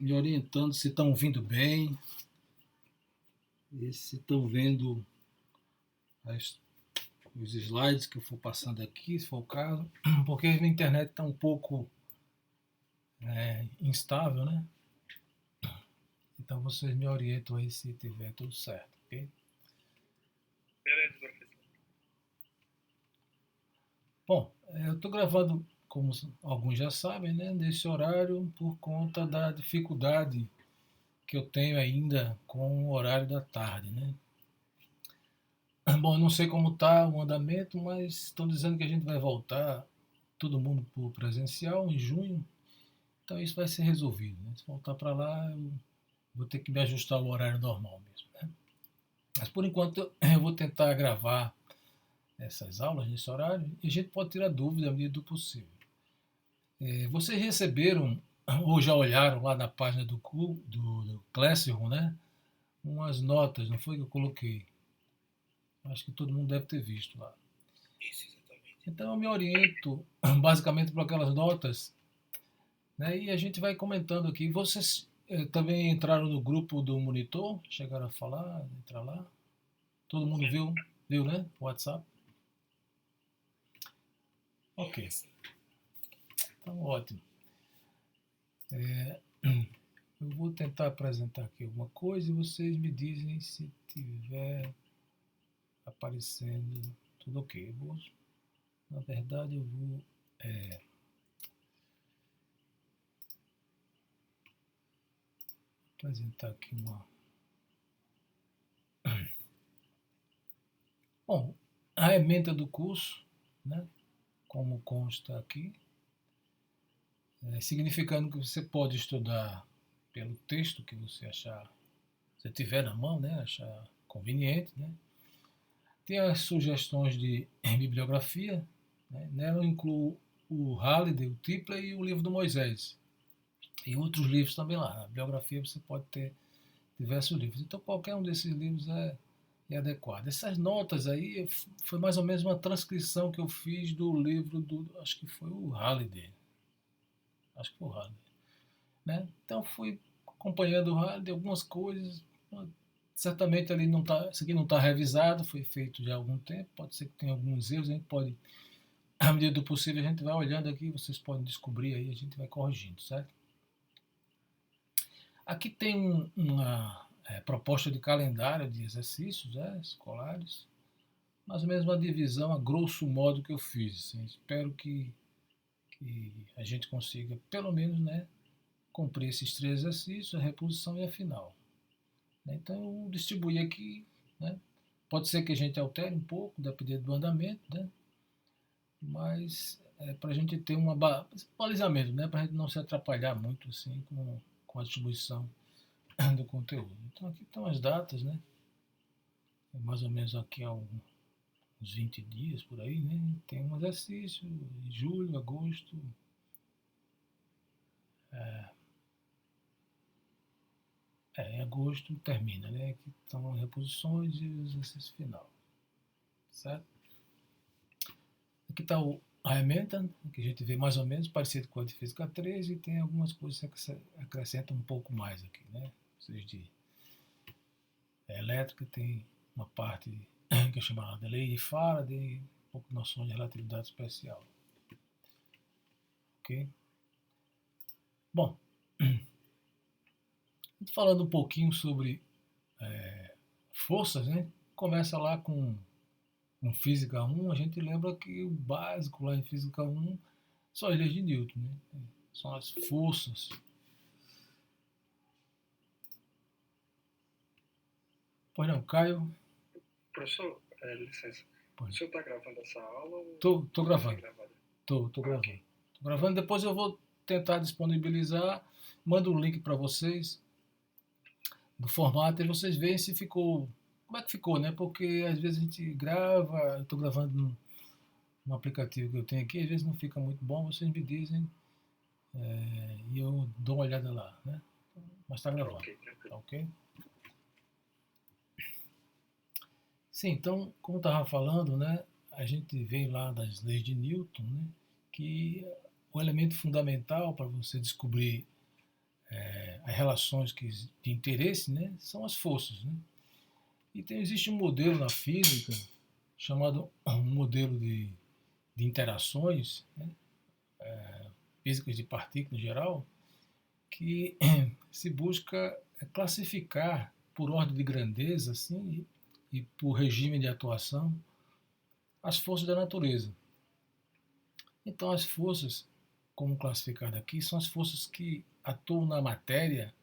me orientando se estão ouvindo bem e se estão vendo as, os slides que eu for passando aqui, se for o caso, porque a internet está um pouco instável, né? Então vocês me orientam aí se tiver tudo certo, ok? Beleza, professor. Bom, eu estou gravando, como alguns já sabem, né, nesse horário por conta da dificuldade que eu tenho ainda com o horário da tarde, né? Bom, eu não sei como está o andamento, mas estão dizendo que a gente vai voltar todo mundo para o presencial em junho, então isso vai ser resolvido, né? Se voltar para lá, eu vou ter que me ajustar ao horário normal mesmo, né? Mas por enquanto eu vou tentar gravar essas aulas nesse horário e a gente pode tirar dúvida à medida do possível. Vocês receberam ou já olharam lá na página do Classroom, né? Umas notas, não foi que eu coloquei? Acho que todo mundo deve ter visto lá. Isso, exatamente. Então eu me oriento basicamente por aquelas notas, né? E a gente vai comentando aqui. Vocês também entraram no grupo do monitor? Chegaram a falar, entrar lá? Todo mundo Sim. viu, né? O WhatsApp? Ok, Sim. então ótimo. Eu vou tentar apresentar aqui alguma coisa e vocês me dizem se tiver aparecendo tudo ok. Na verdade, eu vou apresentar aqui uma. Bom, a ementa do curso, né, como consta aqui, significando que você pode estudar pelo texto que você achar, se tiver na mão, né, achar conveniente, né. Tem as sugestões de bibliografia, né, nela eu incluo o Halliday, o Tipley e o livro do Moisés. E outros livros também lá. Na bibliografia você pode ter diversos livros. Então qualquer um desses livros é adequado. Essas notas aí foi mais ou menos uma transcrição que eu fiz do livro do. Acho que foi o Halliday. Acho que foi o Halliday. Né? Então fui acompanhando o Halliday, algumas coisas. Certamente ali não tá, isso aqui não está revisado, foi feito já há algum tempo, pode ser que tenha alguns erros, a gente pode, à medida do possível, a gente vai olhando aqui, vocês podem descobrir aí, a gente vai corrigindo, certo? Aqui tem uma proposta de calendário de exercícios escolares, mais ou menos uma divisão a grosso modo que eu fiz. Assim. Espero que a gente consiga, pelo menos, né, cumprir esses 3 exercícios, a reposição e a final. Então eu distribuí aqui, né? Pode ser que a gente altere um pouco, dependendo do andamento, né? Mas para a gente ter um balizamento, né? Para a gente não se atrapalhar muito assim com a distribuição do conteúdo. Então aqui estão as datas, né? Mais ou menos aqui há uns 20 dias por aí, né? Tem um exercício em julho, agosto. Em agosto termina, né? Aqui estão reposições e o exercício final. Certo? Aqui está a ementa, que a gente vê mais ou menos parecido com a de Física 3 e tem algumas coisas que acrescentam um pouco mais aqui, né? Ou seja, de elétrica tem uma parte que é chamada de lei de Faraday, um pouco de noções de relatividade especial. Ok? Bom, falando um pouquinho sobre forças, né? Começa lá com Física 1, a gente lembra que o básico lá em Física 1 são as leis de Newton, né? São as forças. Pois não, Caio? Professor, licença. O Pois. senhor está gravando essa aula ou Tô vai ser gravando. gravada? Tô gravando. Ok. Tô gravando, depois eu vou tentar disponibilizar, mando o link para vocês do formato e vocês veem se ficou. Como é que ficou, né? Porque às vezes a gente grava, eu tô gravando num aplicativo que eu tenho aqui, às vezes não fica muito bom, vocês me dizem e eu dou uma olhada lá, né? Mas está gravando, Ok, tranquilo. tá ok? Sim, então, como eu estava falando, né, a gente vê lá das leis de Newton, né, que o elemento fundamental para você descobrir as relações de interesse, né, são as forças. Né? E existe um modelo na física chamado um modelo de interações, né, físicas de partículas em geral, que se busca classificar por ordem de grandeza assim, e por regime de atuação as forças da natureza. Então, as forças, como classificado aqui, são as forças que atuam na matéria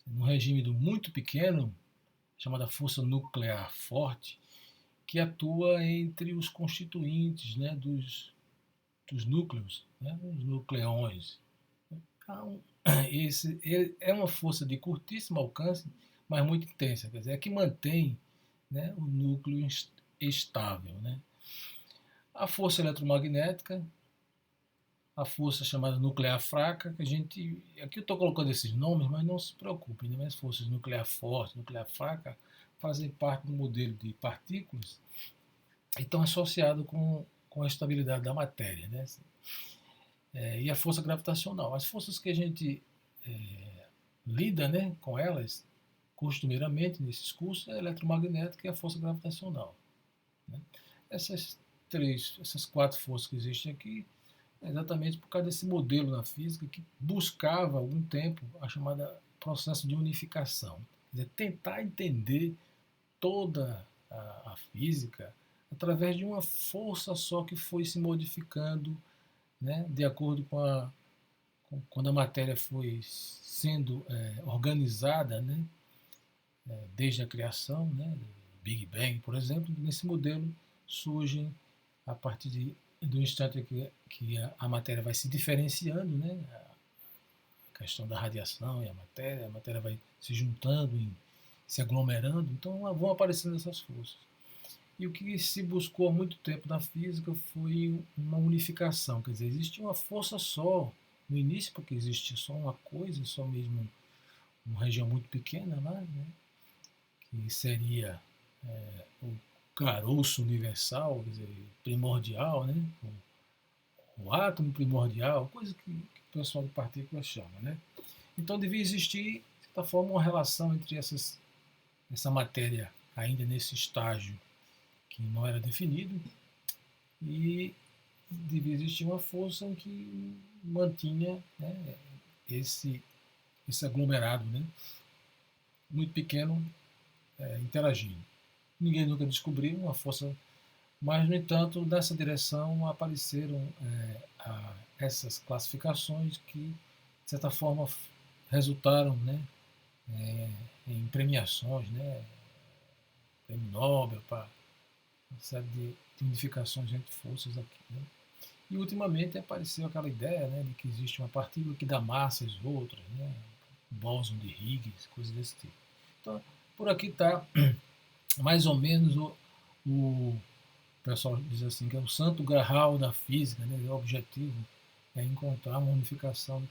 num regime do muito pequeno, chamada força nuclear forte, que atua entre os constituintes, né, dos núcleos, né, os nucleões. Então, ele é uma força de curtíssimo alcance, mas muito intensa, quer dizer, é que mantém, né, o núcleo estável. Né? A força eletromagnética, a força chamada nuclear fraca, que a gente. Aqui eu estou colocando esses nomes, mas não se preocupem, né? As forças nuclear forte, nuclear fraca, fazem parte do modelo de partículas e estão associadas com a estabilidade da matéria. Né? E a força gravitacional. As forças que a gente lida, né, com elas, costumeiramente nesses cursos, é a eletromagnética e a força gravitacional. Né? Essas quatro forças que existem aqui, exatamente por causa desse modelo na física que buscava há algum tempo a chamada processo de unificação. Quer dizer, tentar entender toda a física através de uma força só que foi se modificando, né, de acordo quando a matéria foi sendo organizada, né, desde a criação, né, Big Bang, por exemplo. Nesse modelo surgem a partir do instante que a matéria vai se diferenciando, né, a questão da radiação e a matéria vai se juntando, se aglomerando, então vão aparecendo essas forças. E o que se buscou há muito tempo na física foi uma unificação, quer dizer, existe uma força só no início, porque existe só uma coisa, só mesmo uma região muito pequena lá, né, que seria o caroço universal, quer dizer, primordial, né, o átomo primordial, coisa que o pessoal de partículas chama. Né? Então devia existir, de certa forma, uma relação entre essa matéria ainda nesse estágio que não era definido e devia existir uma força que mantinha, né, esse aglomerado, né, muito pequeno, interagindo. Ninguém nunca descobriu uma força, mas, no entanto, nessa direção apareceram essas classificações que, de certa forma, resultaram, né, em premiações, né, prêmio Nobel, para uma série de unificações entre forças aqui. Né. E, ultimamente, apareceu aquela ideia, né, de que existe uma partícula que dá massa às outras, né, bóson de Higgs, coisas desse tipo. Então, por aqui está mais ou menos o pessoal diz assim, que é o santo graal da física, né, o objetivo é encontrar uma unificação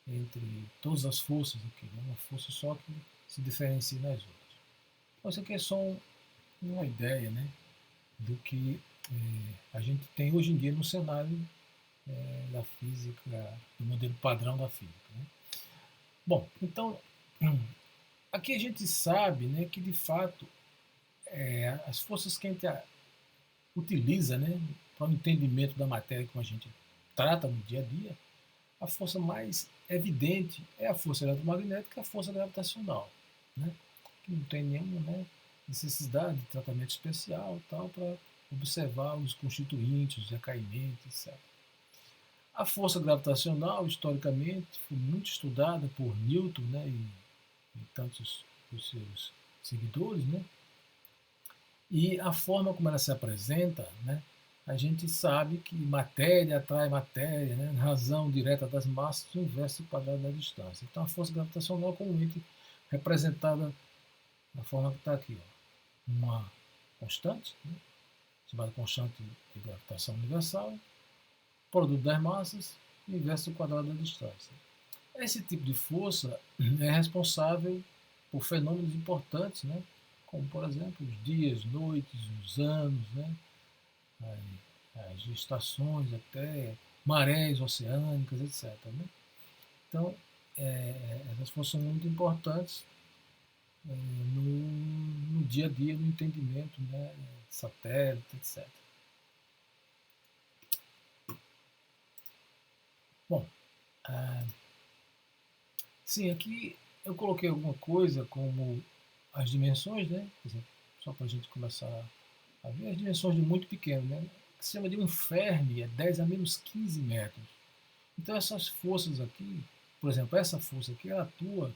entre todas as forças aqui, né, uma força só que se diferencia das outras. Então, isso aqui é só uma ideia, né, do que a gente tem hoje em dia no cenário da física, do modelo padrão da física. Né. Bom, então, aqui a gente sabe, né, que de fato as forças que a gente utiliza, né, para o entendimento da matéria como a gente trata no dia a dia, a força mais evidente é a força eletromagnética e a força gravitacional, né, que não tem nenhuma, né, necessidade de tratamento especial tal para observar os constituintes, os decaimentos, etc. A força gravitacional, historicamente, foi muito estudada por Newton, né, e tantos dos seus seguidores, né, e a forma como ela se apresenta, né, a gente sabe que matéria atrai matéria, né, razão direta das massas inverso do quadrado da distância. Então a força gravitacional é comumente representada da forma que está aqui. Ó. Uma constante, né, chamada constante de gravitação universal, produto das massas, inverso do quadrado da distância. Esse tipo de força é responsável por fenômenos importantes, né, como, por exemplo, os dias, noites, os anos, né, as estações, até marés oceânicas, etc. Né? Então, essas forças são muito importantes no dia a dia, no entendimento, né, satélite, etc. Bom, sim, aqui eu coloquei alguma coisa como as dimensões, né? Por exemplo, só para a gente começar a ver as dimensões de muito pequeno, né? O que se chama de um Fermi é 10 a menos 15 metros. Então essas forças aqui, por exemplo, essa força aqui, ela atua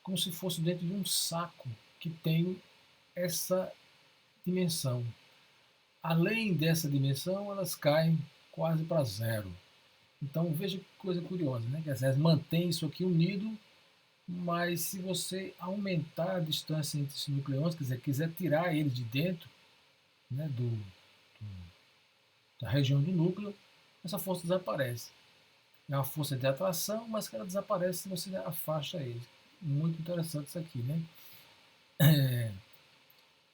como se fosse dentro de um saco que tem essa dimensão. Além dessa dimensão, elas caem quase para zero. Então veja que coisa curiosa, né? Que às vezes mantém isso aqui unido, mas se você aumentar a distância entre esses nucleões, quer dizer, quiser tirar eles de dentro, né, da região do núcleo, essa força desaparece. É uma força de atração, mas que ela desaparece se você afasta eles. Muito interessante isso aqui, né?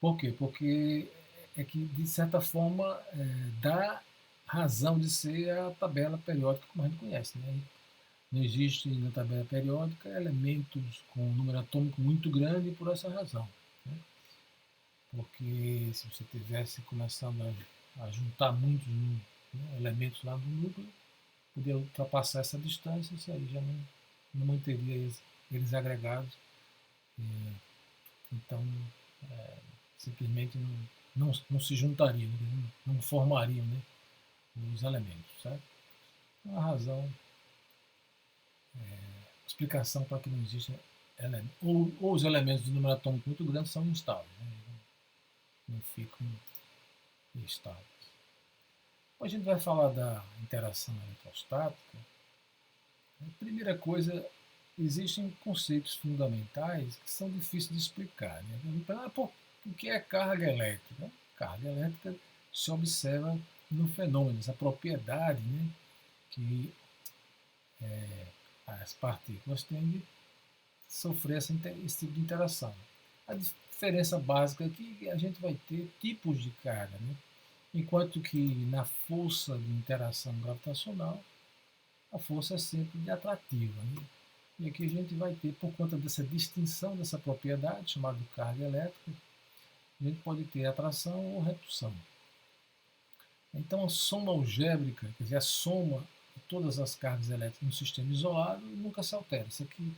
Por quê? Porque é que, de certa forma, dá razão de ser a tabela periódica como a gente conhece, né? Não existe na tabela periódica elementos com um número atômico muito grande por essa razão, né? Porque se você tivesse começando a juntar muitos, né, elementos lá no núcleo, poderia ultrapassar essa distância, isso aí já não manteria eles agregados. Então, simplesmente não se juntariam, não formariam, né, os elementos, certo? Uma razão, explicação para que não existem elementos. Ou os elementos de número atômico muito grande são instáveis, né? Não ficam estáveis. A gente vai falar da interação eletrostática. A primeira coisa, existem conceitos fundamentais que são difíceis de explicar, né? O que é carga elétrica? Carga elétrica se observa no fenômeno, essa propriedade, né, que as partículas têm de sofrer esse tipo de interação. A diferença básica é que a gente vai ter tipos de carga, né? Enquanto que na força de interação gravitacional, a força é sempre de atrativa, né? E aqui a gente vai ter, por conta dessa distinção dessa propriedade, chamada de carga elétrica, a gente pode ter atração ou repulsão. Então a soma algébrica, quer dizer, a soma de todas as cargas elétricas no sistema isolado nunca se altera. Isso aqui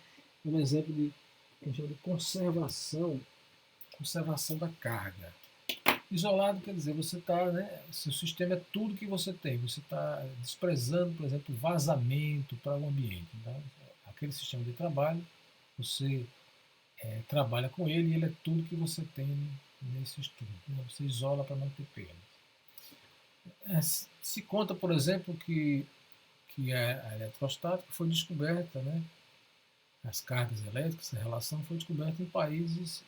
é um exemplo de, que a gente chama de conservação da carga. Isolado quer dizer, você está, né, seu sistema é tudo que você tem, você está desprezando, por exemplo, vazamento para o ambiente. Então, aquele sistema de trabalho, você trabalha com ele e ele é tudo que você tem nesse estudo. Né? Você isola para não ter perdas. Se conta, por exemplo, que a eletrostática foi descoberta, né, as cargas elétricas, a relação foi descoberta em países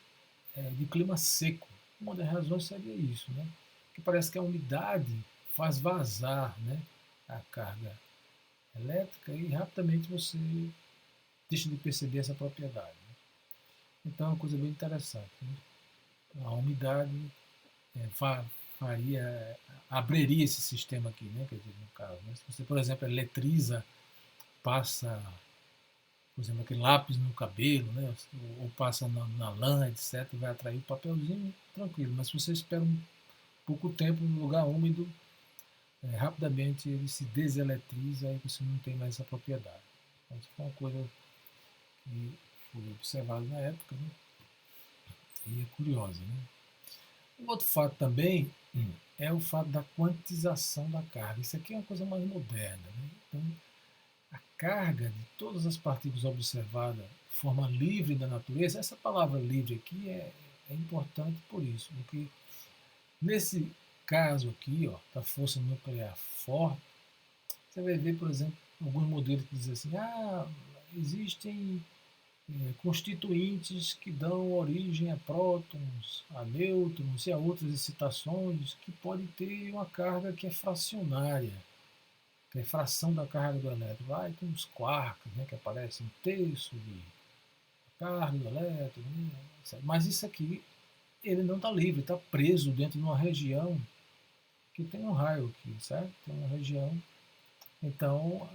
de clima seco. Uma das razões seria isso, né? Que parece que a umidade faz vazar, né, a carga elétrica e rapidamente você deixa de perceber essa propriedade. Né? Então é uma coisa bem interessante. Né? A umidade faria, abriria esse sistema aqui, né? Quer dizer, no caso, né? Se você, por exemplo, eletriza, passa, por exemplo, aquele lápis no cabelo, né? Ou passa na lã, etc., vai atrair o papelzinho, tranquilo. Mas se você espera um pouco tempo num lugar úmido, rapidamente ele se deseletriza e você não tem mais essa propriedade. Então, isso foi uma coisa que foi observada na época, né? E é curiosa. Né? Um outro fato também é o fato da quantização da carga. Isso aqui é uma coisa mais moderna. Né? Então, a carga de todas as partículas observadas de forma livre da natureza, essa palavra livre aqui é importante por isso, porque nesse caso aqui, ó, da força nuclear forte, você vai ver, por exemplo, alguns modelos que dizem assim, existem constituintes que dão origem a prótons, a nêutrons e a outras excitações que podem ter uma carga que é fracionária, que é fração da carga do elétron. Tem uns quarks, né, que aparecem um terço de carga do elétron, né, mas isso aqui ele não está livre, está preso dentro de uma região que tem um raio aqui, certo? Tem uma região. Então,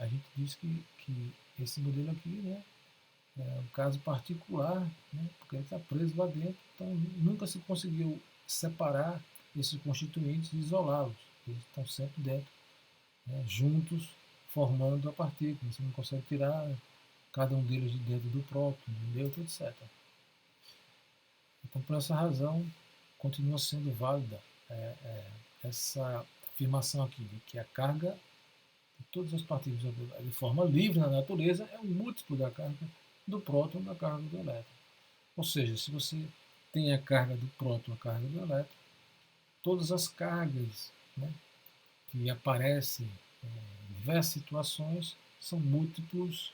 a gente diz que esse modelo aqui, né, é um caso particular, né, porque ele está preso lá dentro, então nunca se conseguiu separar esses constituintes e isolá-los. Eles estão sempre dentro, né, juntos, formando a partícula. Você não consegue tirar cada um deles de dentro do próton, do nêutron, etc. Então, por essa razão, continua sendo válida essa afirmação aqui, de que a carga de todas as partículas de forma livre na natureza é um múltiplo da carga do próton da carga do elétron. Ou seja, se você tem a carga do próton, a carga do elétron, todas as cargas, né, que aparecem em diversas situações são múltiplos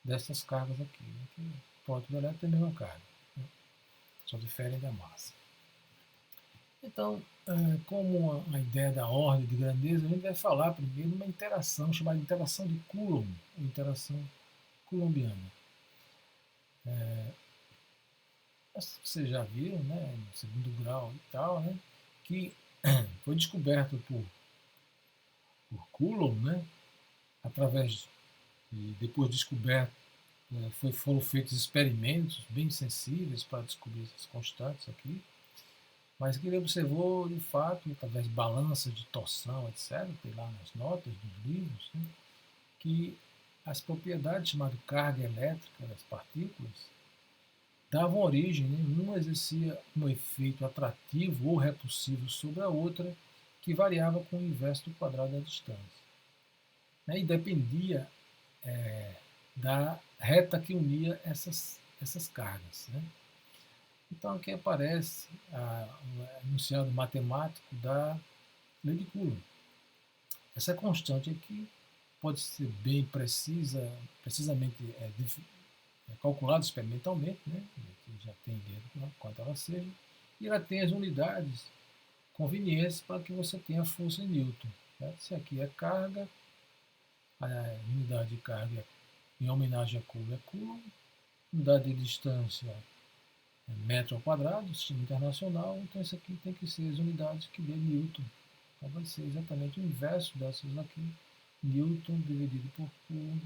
dessas cargas aqui. Né, que o próton e o elétron têm a mesma carga, né, só diferem da massa. Então, como a ideia da ordem de grandeza, a gente vai falar primeiro uma interação chamada interação de Coulomb, interação coulombiana. Vocês já viram, né, no segundo grau e tal, né, que foi descoberto por Coulomb, né, através de, depois descoberto, foram feitos experimentos bem sensíveis para descobrir essas constantes aqui, mas que ele observou, de fato, através de balanças de torção, etc., tem lá nas notas dos livros, né, que as propriedades chamadas carga elétrica das partículas davam origem, né, uma exercia um efeito atrativo ou repulsivo sobre a outra, que variava com o inverso do quadrado da distância, né, e dependia da reta que unia essas cargas. Né. Então aqui aparece um enunciado matemático da lei de Coulomb. Essa constante aqui pode ser bem precisamente calculada experimentalmente, né? Já tem ideia de quanto ela seja, e ela tem as unidades convenientes para que você tenha força em Newton. Certo? Se aqui é carga, a unidade de carga em homenagem a Coulomb é Coulomb, unidade de distância é metro ao quadrado, sistema internacional, então isso aqui tem que ser as unidades que dê Newton. Então vai ser exatamente o inverso dessas aqui, Newton dividido por Coulomb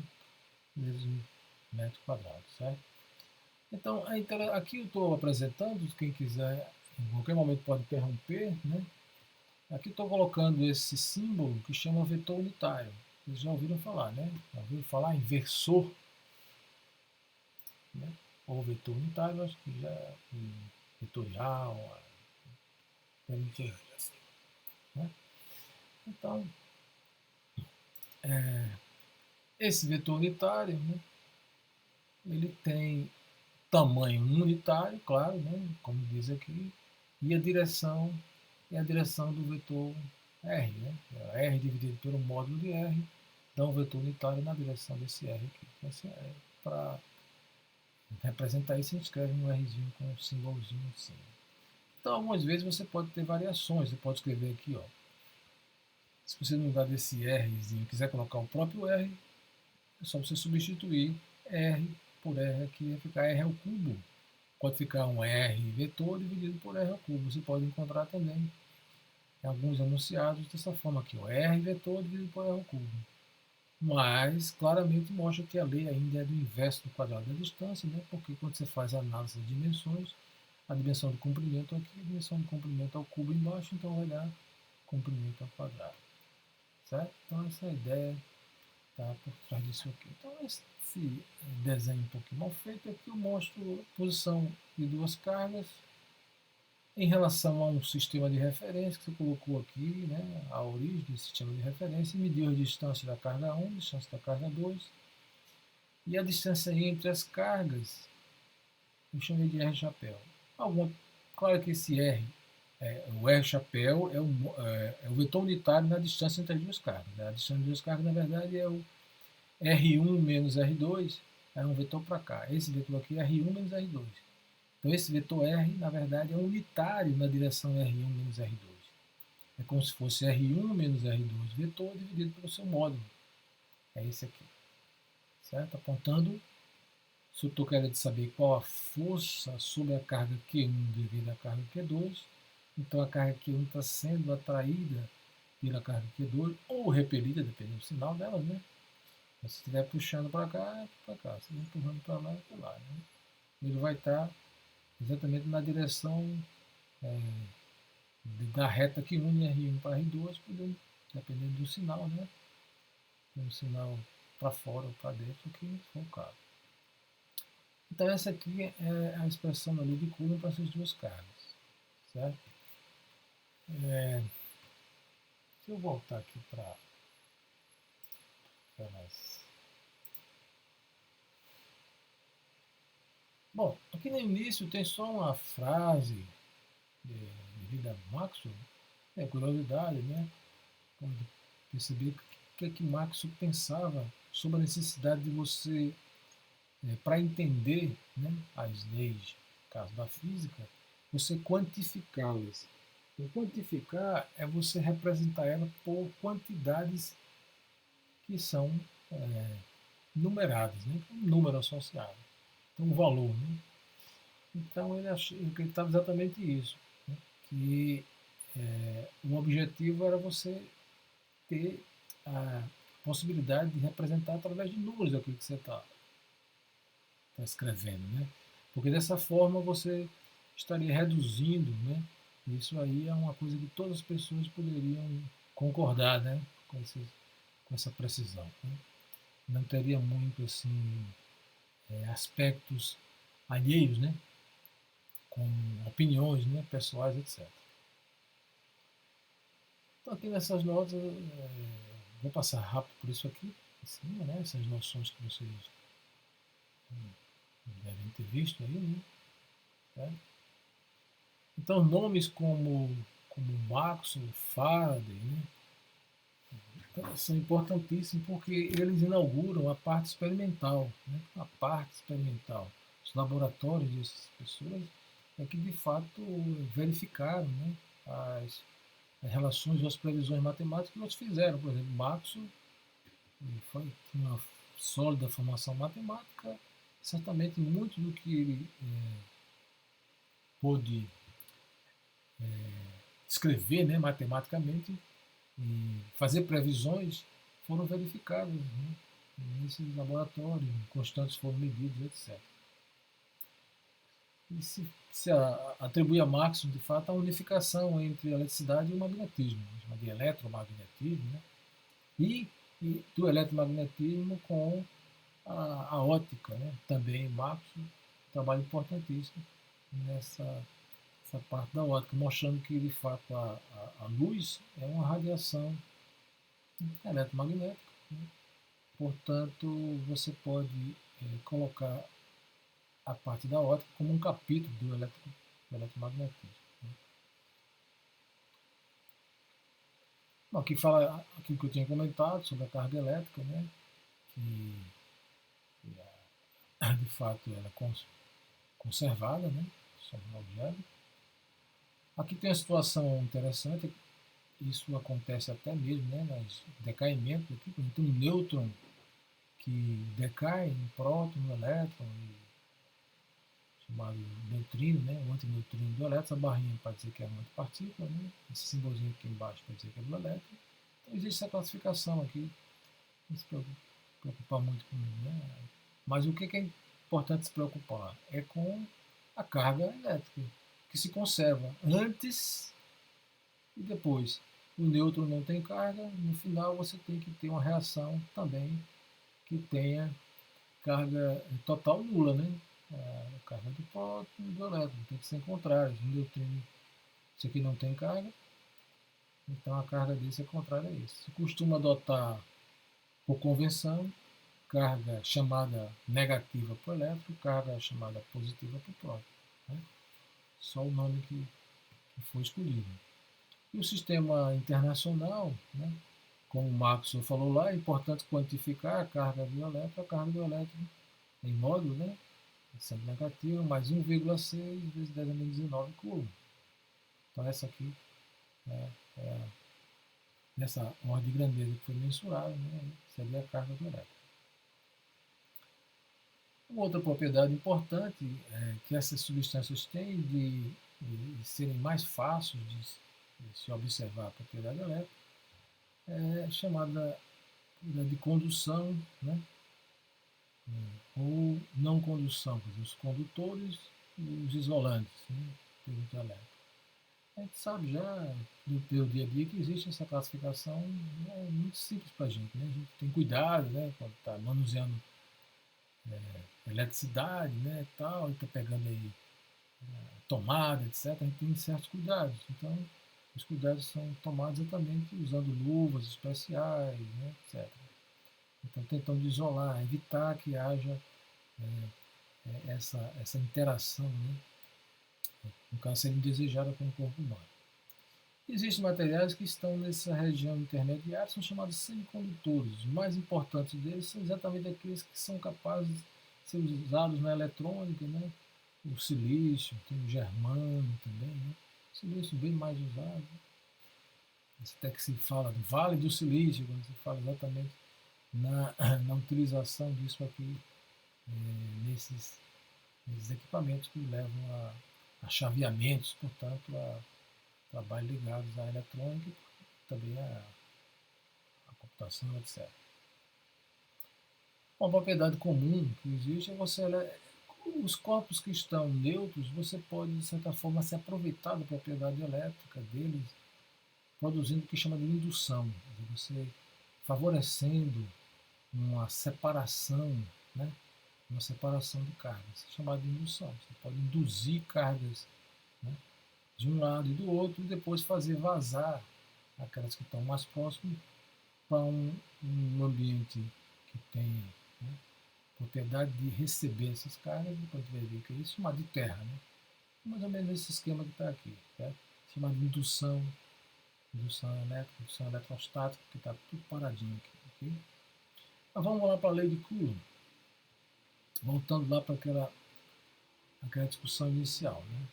vezes metro quadrado, certo? Então, aqui eu estou apresentando, quem quiser em qualquer momento pode interromper, né? Aqui estou colocando esse símbolo que chama vetor unitário. Vocês já ouviram falar, né? Já ouviram falar em versor, né? Ou vetor unitário, acho que já é vetorial, né? Então, esse vetor unitário, né, ele tem tamanho unitário, claro, né, como diz aqui, e a direção é a direção do vetor R. Né, R dividido pelo módulo de R dá um vetor unitário na direção desse R aqui. Então, para representar isso, a gente escreve um Rzinho com um símbolozinho assim. Então, algumas vezes você pode ter variações. Você pode escrever aqui, ó. Se você no lugar desse Rzinho quiser colocar o próprio R, é só você substituir R por R aqui, vai ficar R ao cubo. Pode ficar um R vetor dividido por R ao cubo. Você pode encontrar também em alguns anunciados dessa forma aqui, ó, R vetor dividido por R ao cubo. Mas claramente mostra que a lei ainda é do inverso do quadrado da distância, né? Porque quando você faz a análise de dimensões, a dimensão do comprimento aqui, a dimensão do comprimento ao cubo embaixo, então vai dar comprimento ao quadrado. Certo? Então essa é a ideia tá por trás disso aqui. Então esse desenho um pouquinho mal feito aqui eu mostro a posição de duas cargas em relação a um sistema de referência que você colocou aqui, né, a origem do sistema de referência, e mediu a distância da carga 1, a distância da carga 2, e a distância entre as cargas eu chamei de R chapéu. Claro que esse R, o R chapéu é o vetor unitário na distância entre as duas cargas. Né? A distância entre as duas cargas, na verdade, é o R1 menos R2, é um vetor para cá. Esse vetor aqui é R1 menos R2. Então esse vetor R, na verdade, é unitário na direção R1 menos R2. É como se fosse R1 menos R2 vetor dividido pelo seu módulo. É esse aqui. Certo? Apontando, se eu estou querendo saber qual a força sobre a carga Q1 devido à carga Q2, então a carga Q1 está sendo atraída pela carga Q2 ou repelida, dependendo do sinal dela, né? Se estiver puxando para cá, é para cá. Se estiver empurrando para lá, é para lá. Né? Ele vai estar exatamente na direção da reta que une R1 para R2, dependendo do sinal, né? Tem um sinal para fora ou para dentro, que for o caso. Então essa aqui é a expressão da lei de Coulomb para essas duas cargas, certo? Se eu voltar aqui para nós. Bom, aqui no início tem só uma frase devido a Maxwell, curiosidade, né? Pode perceber o que Maxwell pensava sobre a necessidade de você, para entender, né, as leis, no caso da física, você quantificá-las. E quantificar é você representar ela por quantidades que são numeradas, né? Um número associado. Então, um valor. Né? Então, ele acreditava exatamente isso, né? Que o objetivo era você ter a possibilidade de representar através de números aquilo que você está escrevendo. Né? Porque dessa forma você estaria reduzindo, né? Isso aí é uma coisa que todas as pessoas poderiam concordar, né? com essa precisão. Né? Não teria muito assim aspectos alheios, né? Com opiniões, né? Pessoais, etc. Então aqui nessas notas, vou passar rápido por isso aqui, em cima, né? Essas noções que vocês devem ter visto aí, né? Certo? Então nomes como Maxwell, Faraday, né? São importantíssimos porque eles inauguram a parte experimental. Né? A parte experimental. Os laboratórios dessas pessoas é que de fato verificaram, né, as relações e as previsões matemáticas que eles fizeram. Por exemplo, Maxwell tinha uma sólida formação matemática, certamente muito do que ele pôde escrever, né, matematicamente e fazer previsões foram verificadas, né, nesses laboratórios, constantes foram medidos, etc. E se atribui a Maxwell, de fato, a unificação entre a eletricidade e o magnetismo, chamado de eletromagnetismo, né? e do eletromagnetismo com a ótica, né? Também Maxwell, um trabalho importantíssimo nessa parte da ótica, mostrando que, de fato, a luz é uma radiação eletromagnética. Né? Portanto, você pode colocar a parte da ótica como um capítulo do eletromagnetismo. Né? Bom, aqui fala aquilo que eu tinha comentado sobre a carga elétrica, né? que de fato ela é conservada, né? Sobre o objeto. Aqui tem uma situação interessante, isso acontece até mesmo, né? Nos decaimentos aqui, por exemplo, um nêutron que decai em próton, no elétron, chamado neutrino, né? O antineutrino do elétron, essa barrinha pode dizer que é uma antipartícula, né? Esse simbolzinho aqui embaixo pode dizer que é do elétron. Então existe essa classificação aqui, não se preocupar muito com isso, né? Mas o que é importante se preocupar é com a carga elétrica, que se conserva antes e depois. O nêutron não tem carga, no final você tem que ter uma reação também que tenha carga total nula, né? A carga do próton e do elétron, tem que ser contrário. O neutrino, isso aqui não tem carga, então a carga desse é contrária a isso. Se costuma adotar, por convenção, carga chamada negativa para o elétron, carga chamada positiva para o próton. Né? Só o nome que foi escolhido. E o sistema internacional, né, como o Maxwell falou lá, é importante quantificar a carga do elétron. A carga do elétron em módulo, né, sendo negativa, mais 1,6 vezes 10 a menos 19 coulomb. Então essa aqui é nessa ordem de grandeza que foi mensurada, né, seria a carga do elétron. Uma outra propriedade importante que essas substâncias têm de serem mais fáceis de se observar a propriedade elétrica é chamada de condução, né? Ou não condução, os condutores e os isolantes, né? A gente sabe já do dia a dia que existe essa classificação, é muito simples para a gente, né? A gente tem cuidado, né? Quando está manuseando eletricidade, né? Tal, está pegando aí tomada, etc. A gente tem certos cuidados. Então, os cuidados são tomados exatamente usando luvas especiais, né? Etc. Então, tentando isolar, evitar que haja essa interação, né? No caso, seria indesejada com o corpo humano. Existem materiais que estão nessa região intermediária, são chamados semicondutores. Os mais importantes deles são exatamente aqueles que são capazes de ser usados na eletrônica, né? O silício, tem o germânio também, né? O silício bem mais usado. Até que se fala do Vale do Silício, quando se fala exatamente na utilização disso aqui nesses equipamentos que levam a chaveamentos, portanto, a trabalhos ligados à eletrônica e também à computação, etc. Uma propriedade comum que existe é os corpos que estão neutros, você pode, de certa forma, se aproveitar da propriedade elétrica deles, produzindo o que chama de indução. Você favorecendo uma separação, né? Uma separação de cargas, chamada de indução. Você pode induzir cargas, né? De um lado e do outro e depois fazer vazar aquelas que estão mais próximas para um ambiente que tem, né, propriedade de receber essas cargas, depois vai ver que é isso, chamado de terra. Né? Mais ou menos esse esquema que está aqui, certo? Chamado de indução elétrica, indução eletrostática, que está tudo paradinho aqui. Okay? Mas vamos lá para a lei de Coulomb. Voltando lá para aquela discussão inicial. Né?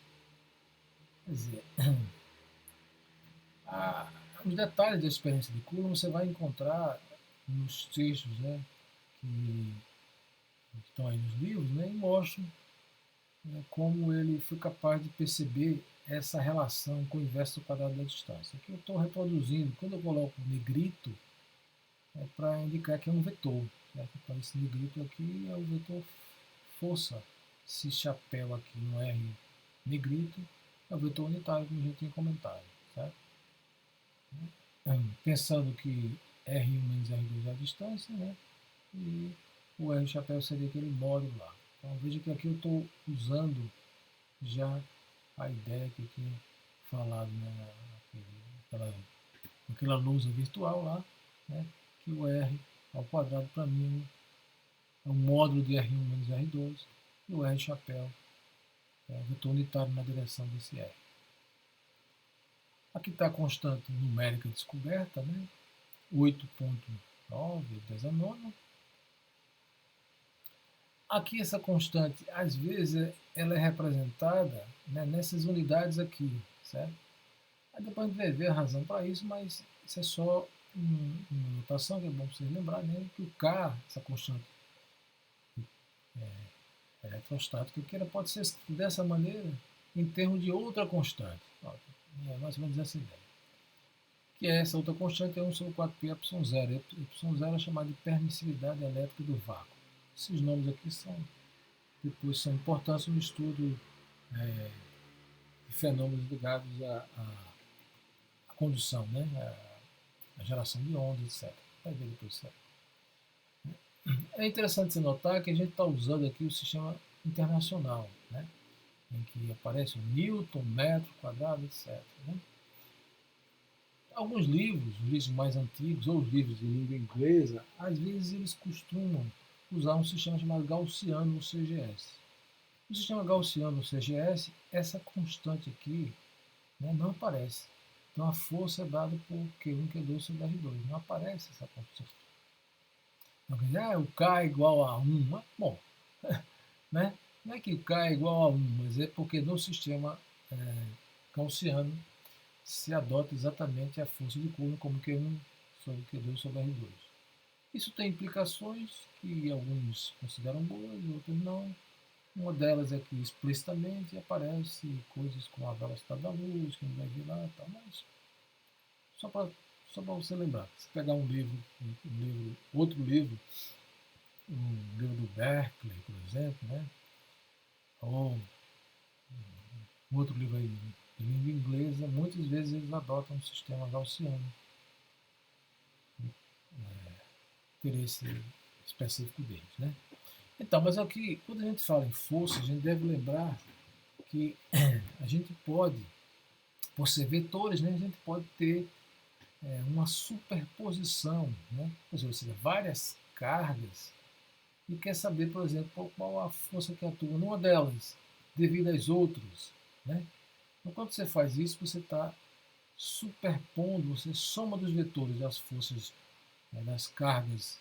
Quer dizer, os detalhes da experiência de Coulomb você vai encontrar nos textos, né, que estão aí nos livros, né, e mostram, né, como ele foi capaz de perceber essa relação com o inverso do quadrado da distância. Aqui eu estou reproduzindo, quando eu coloco negrito, é para indicar que é um vetor. Certo? Então esse negrito aqui é o vetor força. Esse chapéu aqui no R negrito é o vetor unitário, como a gente tinha comentado. Certo? Pensando que R1 menos R2 é a distância, né? E o R chapéu seria aquele módulo lá. Então veja que aqui eu estou usando já a ideia que eu tinha falado, né, naquela lousa virtual lá, né, que o R ao quadrado para mim é um módulo de R1 menos R2 e o R chapéu é o vetor unitário na direção desse R. Aqui está a constante numérica descoberta, né, 8,9 vezes a nona. Aqui essa constante, às vezes, ela é representada, né, nessas unidades aqui, certo? Aí depois a gente vai ver a razão para isso, mas isso é só uma notação que é bom vocês lembrarem, né, que o K, essa constante eletrostática, que ela pode ser escrita dessa maneira em termos de outra constante. É mais ou menos essa ideia. Que é essa outra constante é 1 sobre 4π y0. Y0 é chamada de permissividade elétrica do vácuo. Esses nomes aqui depois são importantes no estudo de fenômenos ligados à condução, né? A geração de ondas, etc. Vai ver depois, certo? É interessante se notar que a gente está usando aqui o sistema internacional, né? Em que aparece o Newton, metro, quadrado, etc. Né? Alguns livros, os livros mais antigos, ou os livros de língua inglesa, às vezes eles costumam usar um sistema chamado gaussiano no CGS. No sistema gaussiano no CGS, essa constante aqui, né, não aparece. Então a força é dada por Q1, Q2 sobre R2. Não aparece essa constante. Então, o K é igual a 1. Mas, bom, né? Não é que o K é igual a 1, mas é porque no sistema gaussiano se adota exatamente a força de Coulomb como Q1 sobre Q2 sobre R2. Isso tem implicações que alguns consideram boas, outros não. Uma delas é que explicitamente aparece coisas como a velocidade da luz, que a gente vai ver lá, tá, mas só para você lembrar. Se pegar outro livro, um livro do Berkeley, por exemplo, né? Ou um outro livro aí de língua inglesa, muitas vezes eles adotam um sistema gaussiano, interesse específico deles, né? Então, mas aqui, quando a gente fala em força, a gente deve lembrar que a gente pode, por ser vetores, né, a gente pode ter uma superposição, né? Ou seja, várias cargas, e quer saber, por exemplo, qual a força que atua numa delas, devido às outras, né? Então, quando você faz isso, você está superpondo, você soma dos vetores das forças, das cargas,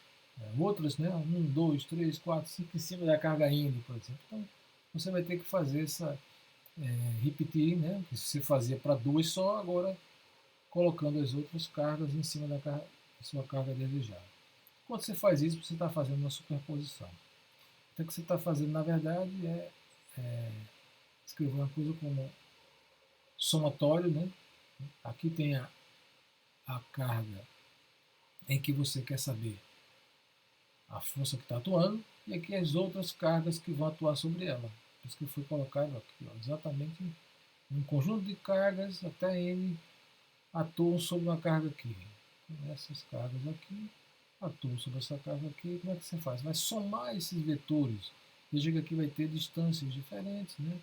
outras, né? 1, 2, 3, 4, 5 em cima da carga N, por exemplo. Então, você vai ter que fazer repetir, né? Que você fazia para 2 só, agora colocando as outras cargas em cima da sua carga desejada. Quando você faz isso, você está fazendo uma superposição. Então, o que você está fazendo, na verdade, é escrever uma coisa como somatório, né? Aqui tem a carga em que você quer saber a força que está atuando, e aqui as outras cargas que vão atuar sobre ela. Por isso que foi colocado aqui, ó, exatamente um conjunto de cargas até N atuam sobre uma carga aqui. Essas cargas aqui atuam sobre essa carga aqui. Como é que você faz? Vai somar esses vetores. Veja que aqui vai ter distâncias diferentes, né?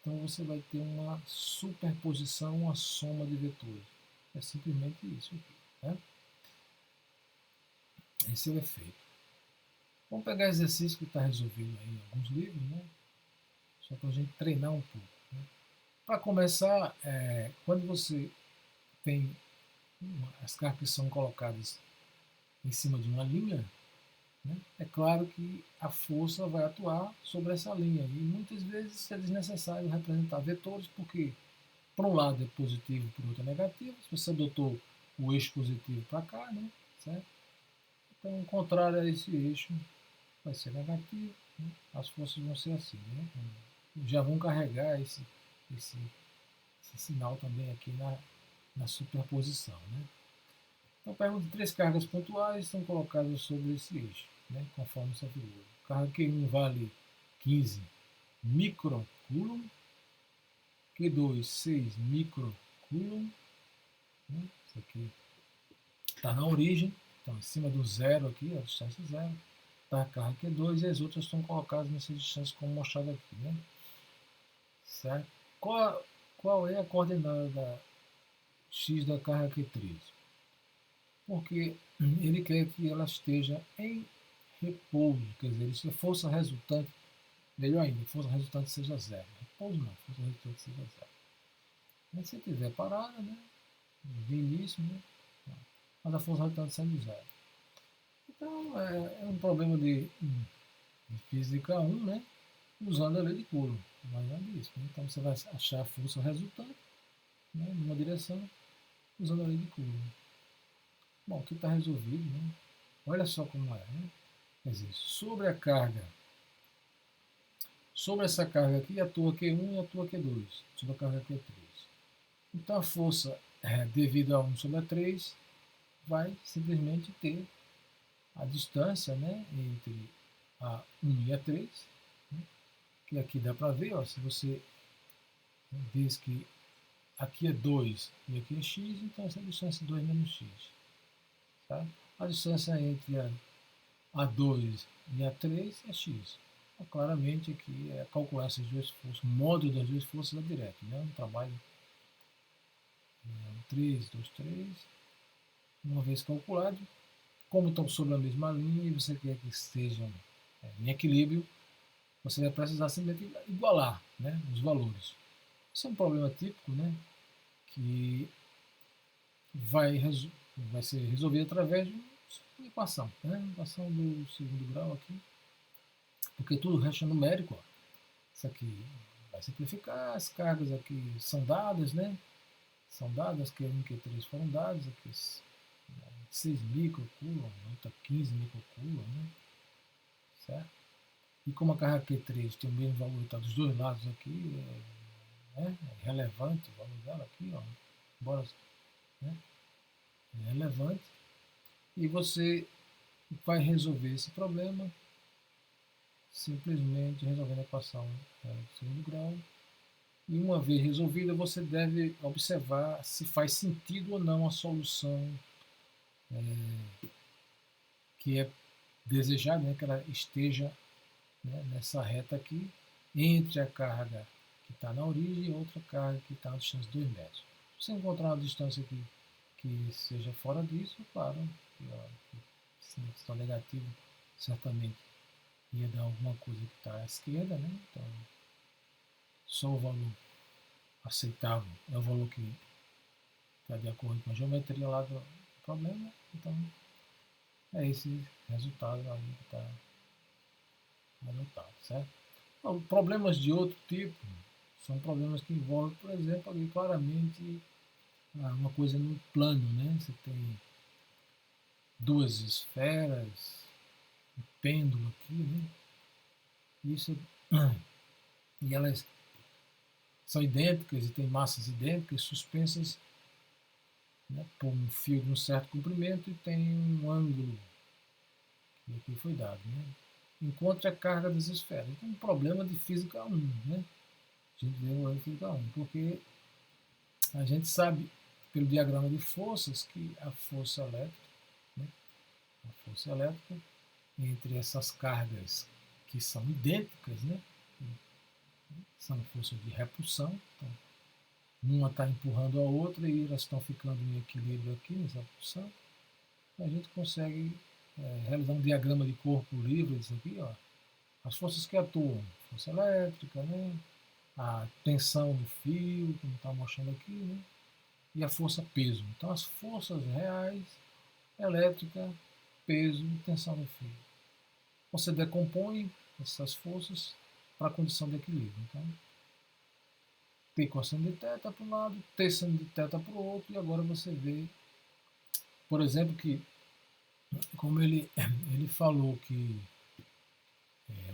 Então você vai ter uma superposição, uma soma de vetores. É simplesmente isso aqui, né? Esse é o efeito. Vamos pegar exercício que está resolvido aí em alguns livros, né? Só para a gente treinar um pouco. Né? Para começar, quando você tem as cargas que são colocadas em cima de uma linha, né, é claro que a força vai atuar sobre essa linha. E muitas vezes é desnecessário representar vetores, porque para um lado é positivo, para o outro é negativo. Se você adotou o eixo positivo para cá, né, certo? Então, o contrário a esse eixo vai ser negativo. Né? As forças vão ser assim. Né? Já vão carregar esse, esse sinal também aqui na superposição. Né? Então, pergunta: 3 cargas pontuais estão colocadas sobre esse eixo, né, conforme essa figura. Carga Q1 vale 15 microcoulomb, Q2 6 microcoulomb, né, isso aqui está na origem, então em cima do zero aqui, a distância zero, está a carga Q2 e as outras estão colocadas nessa distância como mostrado aqui. Né, certo? Qual é a coordenada x da carga Q3? Porque ele quer que ela esteja em repouso, quer dizer, se a força resultante, melhor ainda, a força resultante seja zero. Repouso não, a força resultante seja zero. Mas se estiver parada, né, de início, né, mas a força resultante sendo zero. Então, é um problema de física 1, né, usando a lei de Coulomb. Mas não é disso. Né? Então, você vai achar a força resultante, né, numa direção, usando a lei de Coulomb. Bom, aqui está resolvido. Né? Olha só como é. Né? Quer dizer, sobre essa carga aqui, atua Q1 e atua Q2, sobre a carga Q3. Então a força devido a 1 sobre a 3 vai simplesmente ter a distância, né, entre a 1 e a 3, né, que aqui dá para ver, ó, se você diz que aqui é 2 e aqui é x, então essa distância é 2 menos x. Tá? A distância entre a 2 e a 3 é x. Então, claramente aqui é calcular essas duas forças, o módulo das duas forças é direto, né? Um trabalho 3, 2, 3, uma vez calculado, como estão sobre a mesma linha e você quer que estejam em equilíbrio, você vai precisar simplesmente igualar, né, os valores. Isso é um problema típico, né, que vai ser resolvido através de uma equação, né, equação do segundo grau aqui, porque tudo o resto é numérico. Ó. Isso aqui vai simplificar, as cargas aqui são dadas, né, são dadas, Q1 e Q3 foram dadas, aqui 6 microcoulomb, outra 15 microcoulomb, né, certo? E como a carga Q3 tem o mesmo valor, está dos dois lados aqui, é relevante o valor dela aqui, ó, embora, né? relevante, e você vai resolver esse problema simplesmente resolvendo a equação de segundo grau. E uma vez resolvida, você deve observar se faz sentido ou não a solução que é desejada, né, que ela esteja, né, nessa reta aqui, entre a carga que está na origem e outra carga que está na distância de 2 metros. Se você encontrar uma distância aqui que seja fora disso, claro, que, ó, se está negativo, certamente ia dar alguma coisa que está à esquerda, né? Então, só o valor aceitável é o valor que está de acordo com a geometria lá do problema. Então, é esse resultado aí que está anotado, certo? Bom, problemas de outro tipo são problemas que envolvem, por exemplo, ali claramente uma coisa no plano, né? Você tem duas esferas, um pêndulo aqui, né? Isso, e elas são idênticas e têm massas idênticas, suspensas, né, por um fio de um certo comprimento e tem um ângulo que aqui foi dado. Né? Encontre a carga das esferas. Então, um problema de física 1, né? A gente vê o física 1, porque a gente sabe pelo diagrama de forças que a força elétrica, né, a força elétrica entre essas cargas que são idênticas, né, são forças de repulsão. Então, uma está empurrando a outra e elas estão ficando em equilíbrio aqui nessa repulsão. A gente consegue realizar um diagrama de corpo livre disso aqui, ó. As forças que atuam, força elétrica, né? A tensão do fio, como está mostrando aqui, né? E a força peso. Então, as forças reais, elétrica, peso e tensão do fio. Você decompõe essas forças para a condição de equilíbrio. Então, T cosseno de θ para um lado, T seno de θ para o outro, e agora você vê, por exemplo, que, como ele falou que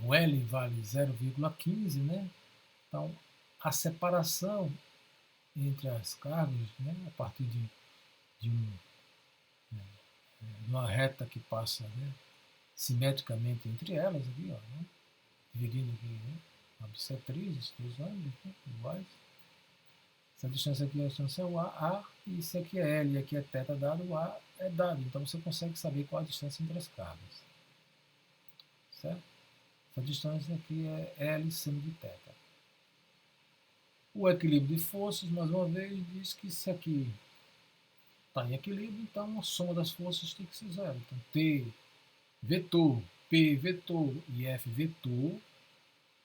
o L vale 0,15, né? Então, a separação entre as cargas, né, a partir de uma reta que passa, né, simetricamente entre elas, aqui, ó, né, dividindo aqui, né, a bissetriz, esses dois ângulos, né, iguais. Essa distância aqui é a distância A, e isso aqui é L, e aqui é θ dado, o A é dado. Então você consegue saber qual a distância entre as cargas. Certo? Essa distância aqui é L seno de θ. O equilíbrio de forças, mais uma vez, diz que se aqui está em equilíbrio, então a soma das forças tem que ser zero. Então T vetor, P vetor e F vetor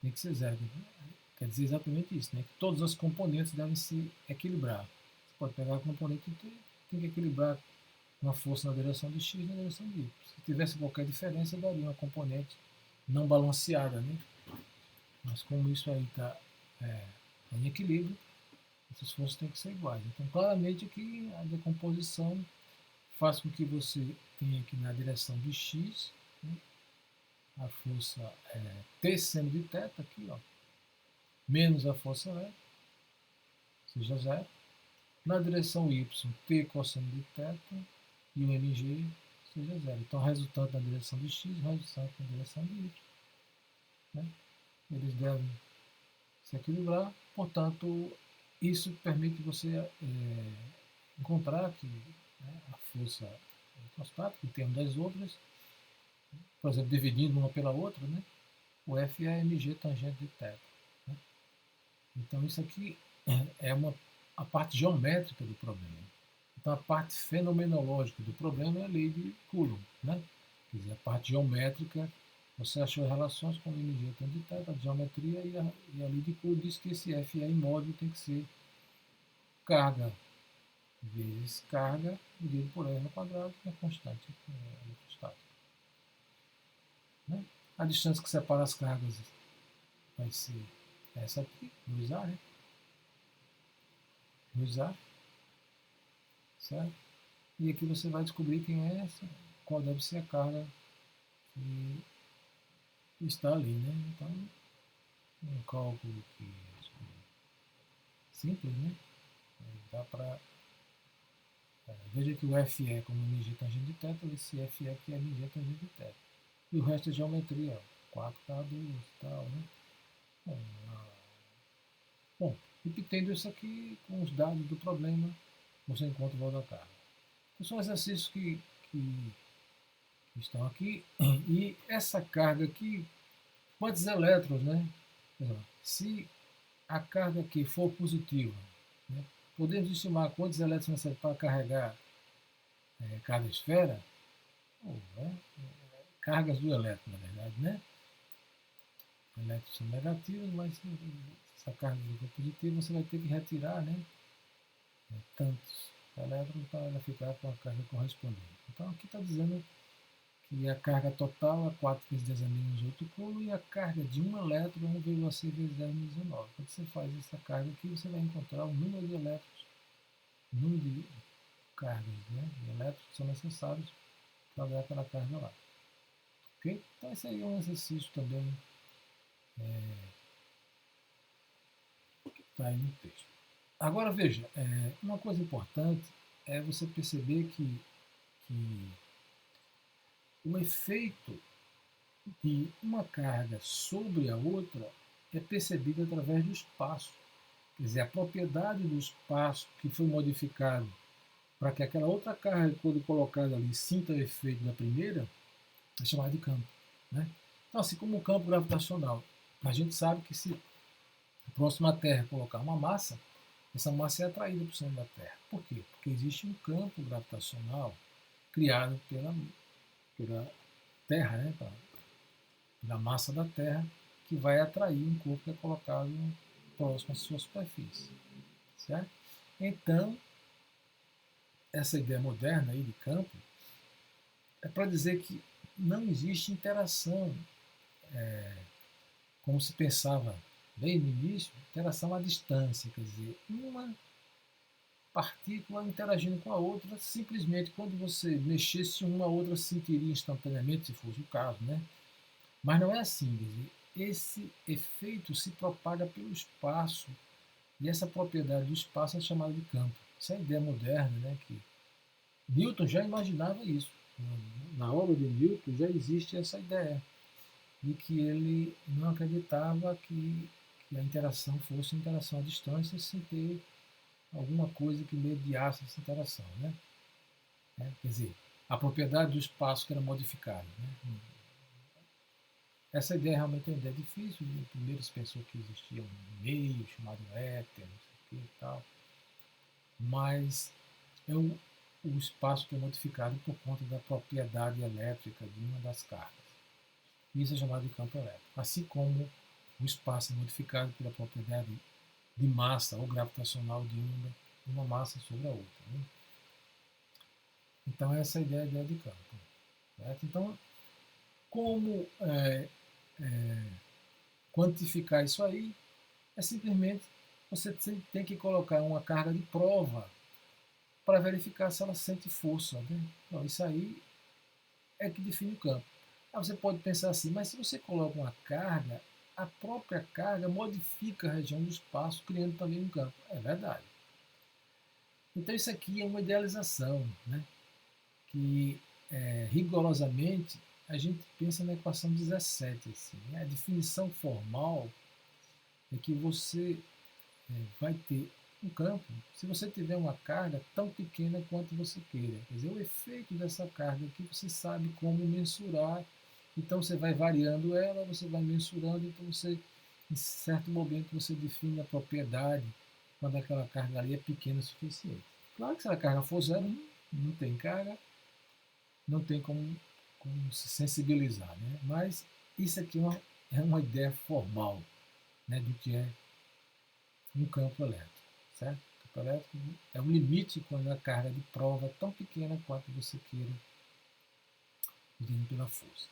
tem que ser zero. Quer dizer exatamente isso, né? Que todas as componentes devem se equilibrar. Você pode pegar a componente T, tem que equilibrar uma força na direção de X e na direção de Y. Se tivesse qualquer diferença, daria uma componente não balanceada, né? Mas como isso aí está em equilíbrio, essas forças têm que ser iguais. Então, claramente aqui a decomposição faz com que você tenha aqui na direção de X, né, a força T seno de θ, aqui, ó, menos a força elétrica, seja zero. Na direção Y, T cosseno de θ e o mg seja zero. Então, resultante na direção de X, resultante na direção de Y. Né? Eles devem se equilibrar, portanto, isso permite você encontrar que, né, a força eletrostática, em termos das outras, por exemplo, dividindo uma pela outra, né, o F é mg tangente de θ. Né? Então, isso aqui é a parte geométrica do problema. Então, a parte fenomenológica do problema é a lei de Coulomb. Né? Quer dizer, a parte geométrica, você achou relações com mg tangente de θ, a geometria, e a lei de Coulomb diz que esse F é imóvel, tem que ser carga vezes carga dividido por R ao quadrado, que é a constante eletrostática. Né? A distância que separa as cargas vai ser essa aqui, 2A, né? 2A, certo? E aqui você vai descobrir quem é essa, qual deve ser a carga que está ali, né? Então, um cálculo simples, né? Dá para Veja que o Fe é como energia tangente de θ, esse Fe aqui é energia tangente de θ. E o resto é geometria, 4K2 e tal, né? Bom, bom, repetindo isso aqui com os dados do problema, você encontra o valor da carga. Então, são exercícios que estão aqui. E essa carga aqui, quantos elétrons, né? Se a carga aqui for positiva, né, podemos estimar quantos elétrons necessários para carregar cada esfera, cargas do elétron, na verdade, né? Elétrons são negativos, mas se essa carga for positiva, você vai ter que retirar, né, tantos elétrons para ela ficar com a carga correspondente. Então aqui está dizendo que a carga total é 4 vezes 10 a menos 8 coulombs e a carga de um elétron é 1,6 vezes 10 a menos 19. Quando você faz essa carga aqui, você vai encontrar o número de elétrons, o número de cargas, né, de elétrons que são necessários para dar aquela carga lá. Ok? Então esse aí é um exercício também que está aí no texto. Agora veja, uma coisa importante é você perceber que o efeito de uma carga sobre a outra é percebido através do espaço. Quer dizer, a propriedade do espaço que foi modificado para que aquela outra carga, quando colocada ali, sinta o efeito da primeira, é chamada de campo. Né? Então, assim como o campo gravitacional, a gente sabe que se próximo à Terra colocar uma massa, essa massa é atraída para o centro da Terra. Por quê? Porque existe um campo gravitacional criado pela Terra, né? Pela massa da Terra, que vai atrair um corpo que é colocado próximo à sua superfície. Certo? Então, essa ideia moderna aí de campo é para dizer que não existe interação, como se pensava bem no início, interação à distância, quer dizer, uma partícula interagindo com a outra, simplesmente quando você mexesse uma, a outra sentiria instantaneamente, se fosse o caso, né? Mas não é assim, quer dizer, esse efeito se propaga pelo espaço e essa propriedade do espaço é chamada de campo. Essa é a ideia moderna, né? Que Newton já imaginava isso. Na obra de Newton já existe essa ideia de que ele não acreditava que a interação fosse interação à distância sem ter alguma coisa que mediasse essa interação. Né? Quer dizer, a propriedade do espaço que era modificada. Né? Essa ideia realmente é uma ideia difícil. Primeiro se pensou que existia um meio chamado éter, não sei o que e tal. Mas é o espaço que é modificado por conta da propriedade elétrica de uma das cargas. Isso é chamado de campo elétrico. Assim como o espaço é modificado pela propriedade de massa ou gravitacional de uma massa sobre a outra. Né? Então essa é a ideia de campo. Certo? Então, como quantificar isso aí? É simplesmente você tem que colocar uma carga de prova para verificar se ela sente força. Né? Então, isso aí é que define o campo. Aí você pode pensar assim, mas se você coloca uma carga, a própria carga modifica a região do espaço, criando também um campo. É verdade. Então isso aqui é uma idealização, né? Que rigorosamente a gente pensa na equação 17. Assim, né? A definição formal é que você vai ter um campo se você tiver uma carga tão pequena quanto você queira. Quer dizer, o efeito dessa carga aqui você sabe como mensurar. Então você vai variando ela, você vai mensurando, então você, em certo momento, você define a propriedade quando aquela carga ali é pequena o suficiente. Claro que se a carga for zero, não tem carga, não tem como se sensibilizar. Né? Mas isso aqui é uma ideia formal, né, do que é um campo elétrico. Certo? O campo elétrico é um limite quando a carga de prova é tão pequena quanto você queira, vindo pela força.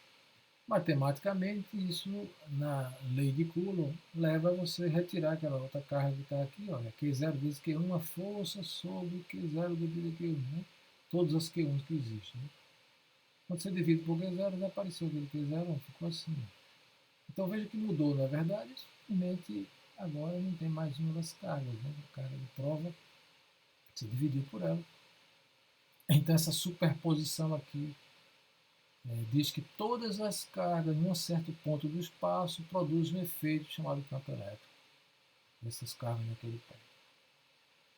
Matematicamente, isso na lei de Coulomb leva a você a retirar aquela outra carga que está aqui, olha, Q0 vezes Q1, a força sobre Q0 dividido Q1, né? Todas as Q1s que existem. Né? Quando você divide por Q0, desapareceu aquele Q0, ficou assim. Então veja que mudou, na verdade, simplesmente agora não tem mais uma das cargas, né? A carga de prova, você dividiu por ela, Então essa superposição aqui diz que todas as cargas em um certo ponto do espaço produzem um efeito chamado campo elétrico. Essas cargas naquele ponto.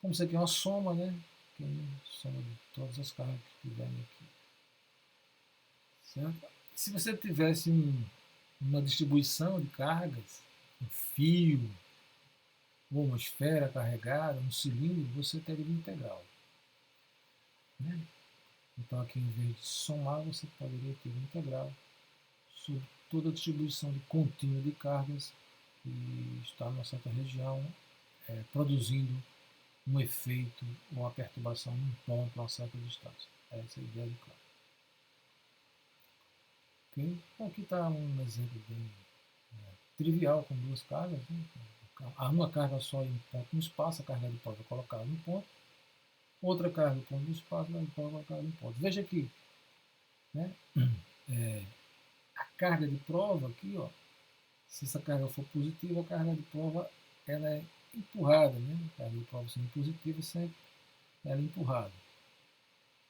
Como isso aqui é uma soma, né? Que é a soma de todas as cargas que tiverem aqui. Certo? Se você tivesse uma distribuição de cargas, um fio, ou uma esfera carregada, um cilindro, você teria uma integral. Né? Então aqui, em vez de somar, você poderia ter uma integral sobre toda a distribuição de contínua de cargas que está numa certa região, produzindo um efeito ou uma perturbação num ponto a uma certa distância. Essa é a ideia do campo. Okay? Então, aqui está um exemplo bem trivial com duas cargas. Né? Há uma carga só em um ponto no espaço, a carga de prova é colocada no ponto, outra carga no ponto do espaço, a carga de prova é colocada no ponto. Veja aqui, né? A carga de prova aqui, ó, se essa carga for positiva, a carga de prova ela é empurrada, né? A carga de prova sendo positiva, sempre ela é empurrada.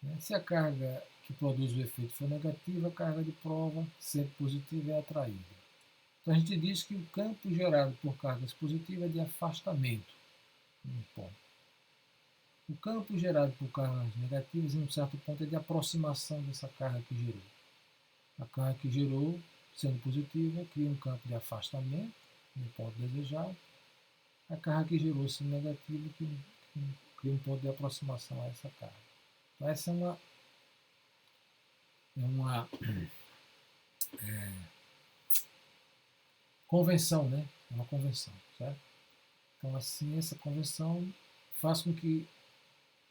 Né? Se a carga que produz o efeito for negativa, a carga de prova, sempre positiva, é atraída. Então a gente diz que o campo gerado por cargas positivas é de afastamento em um ponto. O campo gerado por cargas negativas em um certo ponto é de aproximação dessa carga que gerou. A carga que gerou, sendo positiva, cria um campo de afastamento no ponto desejado. A carga que gerou, sendo negativa, cria um ponto de aproximação a essa carga. Então essa é uma convenção, né? É uma convenção, certo? Então, assim, essa convenção faz com que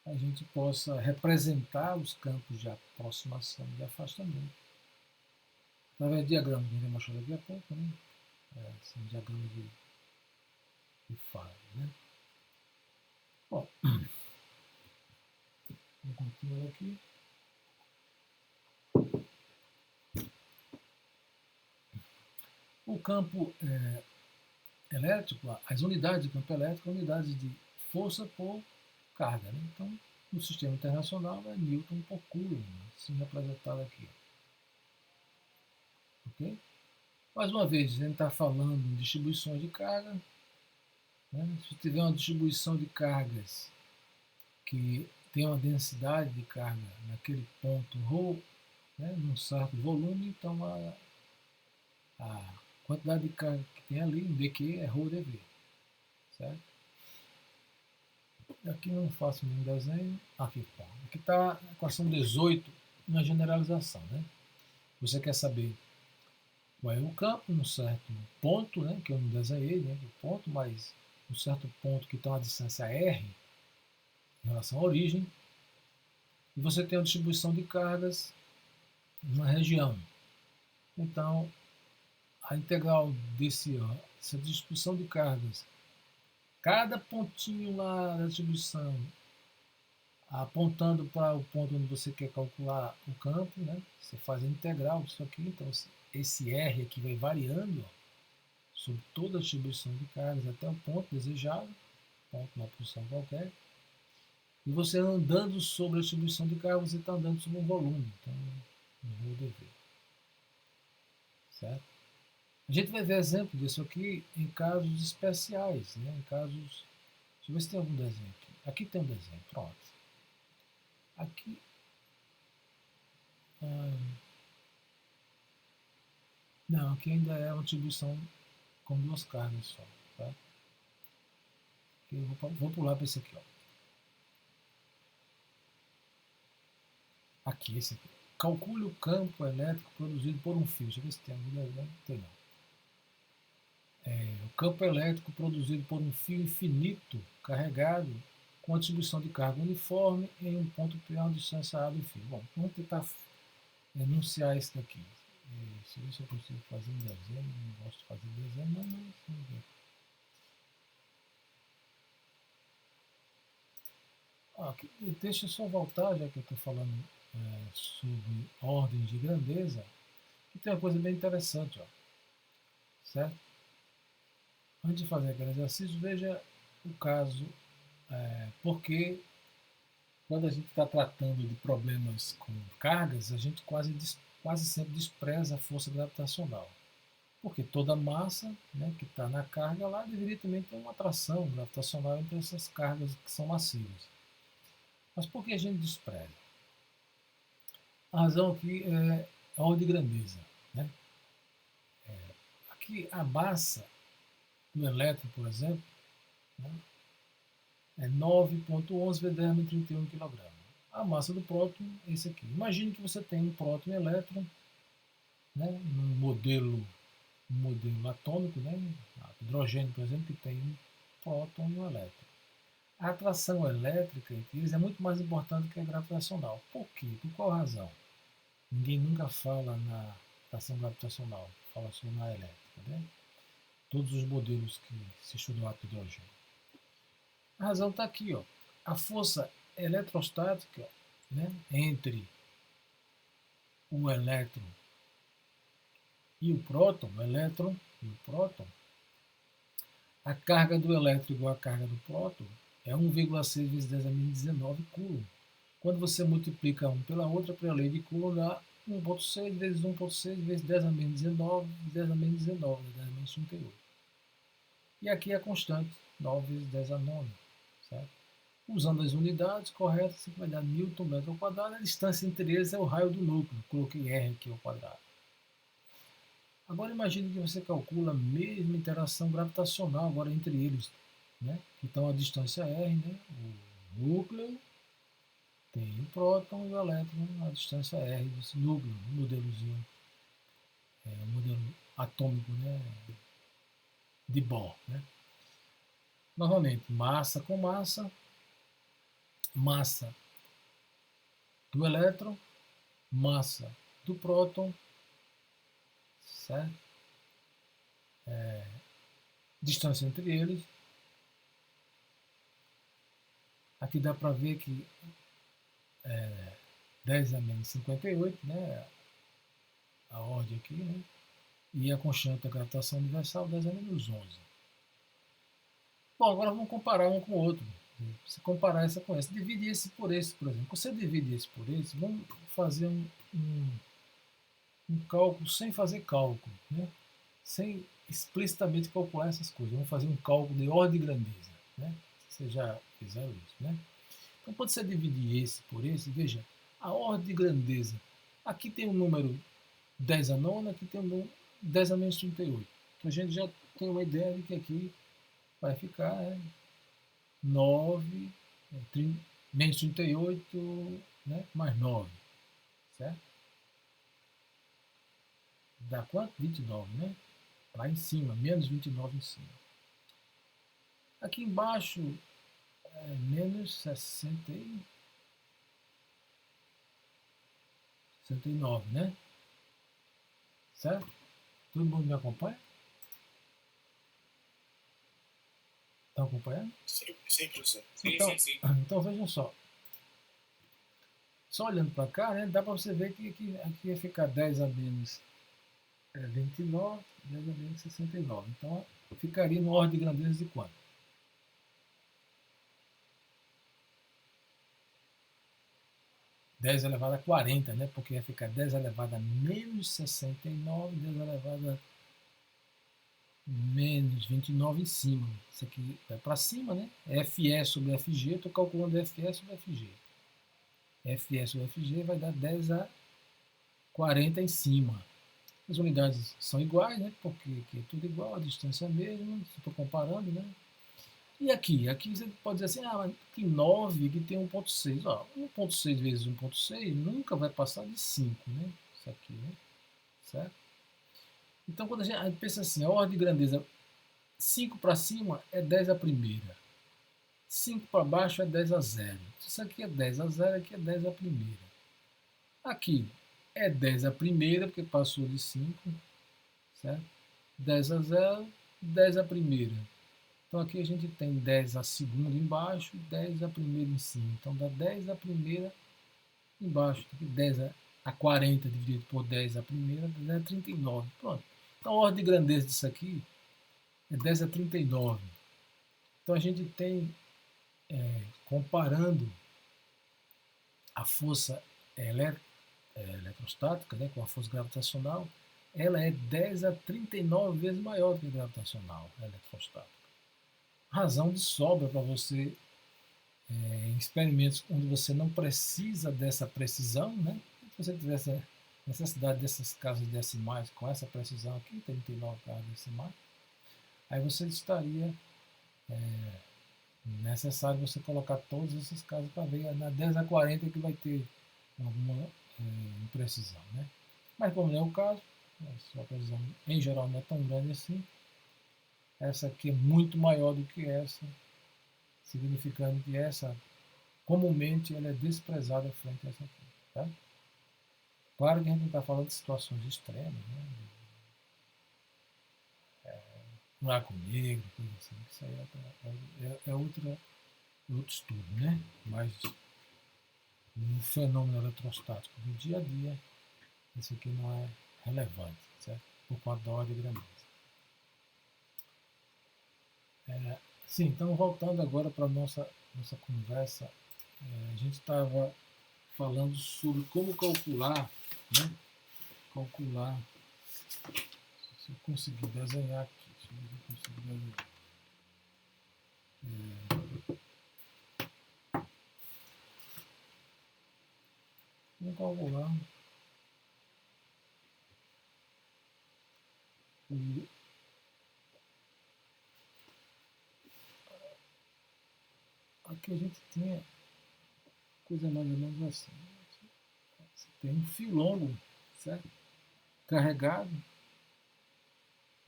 a gente possa representar os campos de aproximação e de afastamento através de diagramas que a gente vai mostrar daqui a pouco, né? São diagramas de Faro, né? Bom, vamos continuar aqui. O campo elétrico, as unidades de campo elétrico, são unidades de força por carga, né? Então, no sistema internacional é Newton por Coulomb, assim representado aqui. Ok? Mais uma vez, a gente está falando em distribuições de carga. Né? Se tiver uma distribuição de cargas que tem uma densidade de carga naquele ponto ρ, né, num certo volume, então a quantidade de carga que tem ali, em dq, é ρdV. Certo? Aqui não faço nenhum desenho. Aqui está. Aqui está a equação 18, uma generalização. Né? Você quer saber qual é o campo num certo ponto, né, que eu não desenhei, né, o ponto, mas um certo ponto que tem uma distância r em relação à origem, e você tem a distribuição de cargas numa região. Então, a integral dessa distribuição de cargas, cada pontinho lá da distribuição, apontando para o ponto onde você quer calcular o campo, né? Você faz a integral disso aqui, então esse R aqui vai variando, ó, sobre toda a distribuição de cargas até o ponto desejado, ponto numa posição qualquer. E você andando sobre a distribuição de cargas, você está andando sobre um volume, então um ρdV. Certo? A gente vai ver exemplo disso aqui em casos especiais, né? Em casos. Deixa eu ver se tem algum desenho aqui. Aqui tem um desenho, pronto. Aqui. Não, aqui ainda é uma distribuição com duas cargas só. Tá? Eu vou pular para esse aqui. Ó. Aqui, esse aqui. Calcule o campo elétrico produzido por um fio. Deixa eu ver se tem algum desenho. Não tem não. O campo elétrico produzido por um fio infinito carregado com a distribuição de carga uniforme em um ponto P a uma distância A do fio. Bom, vamos tentar enunciar isso daqui. Deixa eu ver se eu consigo fazer um desenho. Não gosto de fazer desenho, mas vamos ver. Aqui, deixa eu só voltar, já que eu estou falando sobre ordens de grandeza. E tem uma coisa bem interessante, ó, certo? Antes de fazer aquele exercício, veja o caso, porque quando a gente está tratando de problemas com cargas, a gente quase sempre despreza a força gravitacional. Porque toda massa, né, que está na carga lá deveria também ter uma atração gravitacional entre essas cargas que são massivas. Mas por que a gente despreza? A razão aqui é a ordem de grandeza. Né? Aqui a massa do elétron, por exemplo, né, é 9,11 vezes 10 a 31 kg. A massa do próton é esse aqui. Imagine que você tem um próton e um elétron, né, num modelo atômico, né, hidrogênio, por exemplo, que tem um próton e um elétron. A atração elétrica entre eles é muito mais importante que a gravitacional. Por quê? Por qual razão? Ninguém nunca fala na atração gravitacional, fala só na elétrica. Né? Todos os modelos que se estudam átomo de hidrogênio. A razão está aqui. Ó. A força eletrostática, né, entre o elétron e o próton, a carga do elétron igual à carga do próton é 1,6 vezes 10 a menos 19 Coulomb. Quando você multiplica um pela outra, pela lei de Coulomb, dá 1,6 vezes 1,6 vezes 10 a menos 19, 10 a menos 19, 10 a menos 38. E aqui é a constante, 9 vezes 10 a 9. Certo? Usando as unidades corretas, você vai dar Newton metro ao quadrado. A distância entre eles é o raio do núcleo. Coloquei R aqui ao quadrado. Agora imagine que você calcula a mesma interação gravitacional agora entre eles. Né? Então a distância R, né? O núcleo tem o próton e o elétron, a distância R desse núcleo, um modelozinho, um modelo atômico, né? De Bohr. Né? Novamente, massa com massa, massa do elétron, massa do próton, certo? Distância entre eles. Aqui dá para ver que 10 a menos 58, né? A ordem aqui, né? E a constante da gravitação universal, 10 a menos 11. Bom, agora vamos comparar um com o outro. Se comparar essa com essa, divide esse por esse, por exemplo. Você divide esse por esse, vamos fazer um cálculo sem fazer cálculo, né? Sem explicitamente calcular essas coisas. Vamos fazer um cálculo de ordem de grandeza. Né? Vocês já fizeram isso. Né? Então, quando você dividir esse por esse, veja, a ordem de grandeza. Aqui tem o número 10 a 9, aqui tem o número 10 a menos 38. Então, a gente já tem uma ideia de que aqui vai ficar 9, menos 38, né? Mais 9. Certo? Dá quanto? 29, né? Lá em cima, menos 29 em cima. Aqui embaixo, menos 69, né? Certo? Todo mundo me acompanha? Estão acompanhando? Sim, professor. Então vejam só. Só olhando para cá, né, dá para você ver que aqui ia ficar 10 a menos 29, 10 a menos 69. Então ficaria no ordem de grandeza de quanto? Dez elevado a 40, né? Porque ia ficar 10 elevado a menos 69, 10 elevado a menos 29 em cima. Isso aqui vai para cima, né? FE sobre FG, estou calculando FE sobre FG. FE sobre FG vai dar 10 a 40 em cima. As unidades são iguais, né? Porque aqui é tudo igual, a distância é a mesma, estou comparando, né? E aqui você pode dizer assim, mas tem 9, aqui tem 1,6. 1,6 vezes 1,6 nunca vai passar de 5, né? Isso aqui, né? Certo? Então, quando a gente pensa assim, a ordem de grandeza 5 para cima é 10 a primeira. 5 para baixo é 10 a 0. Isso aqui é 10 a 0, aqui é 10 a primeira. Aqui é 10 a primeira, porque passou de 5, certo? 10 a 0, 10 a primeira. Então aqui a gente tem 10 a segunda embaixo e 10 a primeira em cima. Então dá 10 a primeira embaixo. 10 a 40 dividido por 10 a primeira dá 39. Pronto. Então a ordem de grandeza disso aqui é 10 a 39. Então a gente tem, comparando a força eletrostática, né, com a força gravitacional, ela é 10 a 39 vezes maior do que a gravitacional, a eletrostática. Razão de sobra para você, em experimentos onde você não precisa dessa precisão, né? Se você tivesse necessidade dessas casas decimais com essa precisão aqui, 39 casas decimais, aí você estaria necessário você colocar todas essas casas para ver na 10 a 40 que vai ter alguma imprecisão, né? Mas como não é o caso, a sua precisão em geral não é tão grande assim, essa aqui é muito maior do que essa, significando que essa, comumente, ela é desprezada frente a essa aqui. Tá? Claro que a gente não está falando de situações extremas, né? Buraco negro, coisa assim, isso aí é outro estudo, né? Mas no fenômeno eletrostático do dia a dia, isso aqui não é relevante, certo? Por conta da ordem de grandeza. Sim, então voltando agora para a nossa conversa, a gente estava falando sobre como calcular, né? Calcular, se eu conseguir desenhar aqui, se eu conseguir desenhar. Vamos calcular o, aqui a gente tinha coisa mais ou menos assim. Você tem um fio longo, certo? Carregado,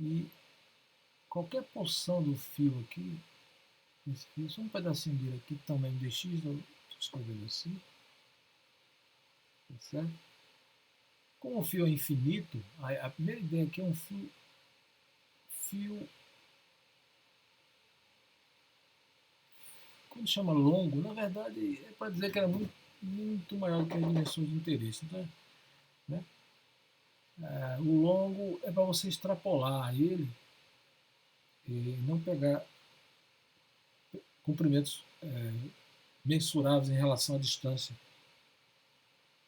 e qualquer porção do fio aqui, esse fio, só um pedacinho dele aqui, tamanho dx, eu escrevi assim, certo? Como o fio é infinito, a primeira ideia aqui é um fio, quando chama longo, na verdade é para dizer que era muito maior do que as dimensões de interesse. Então, né? O longo é para você extrapolar ele e não pegar comprimentos mensuráveis em relação à distância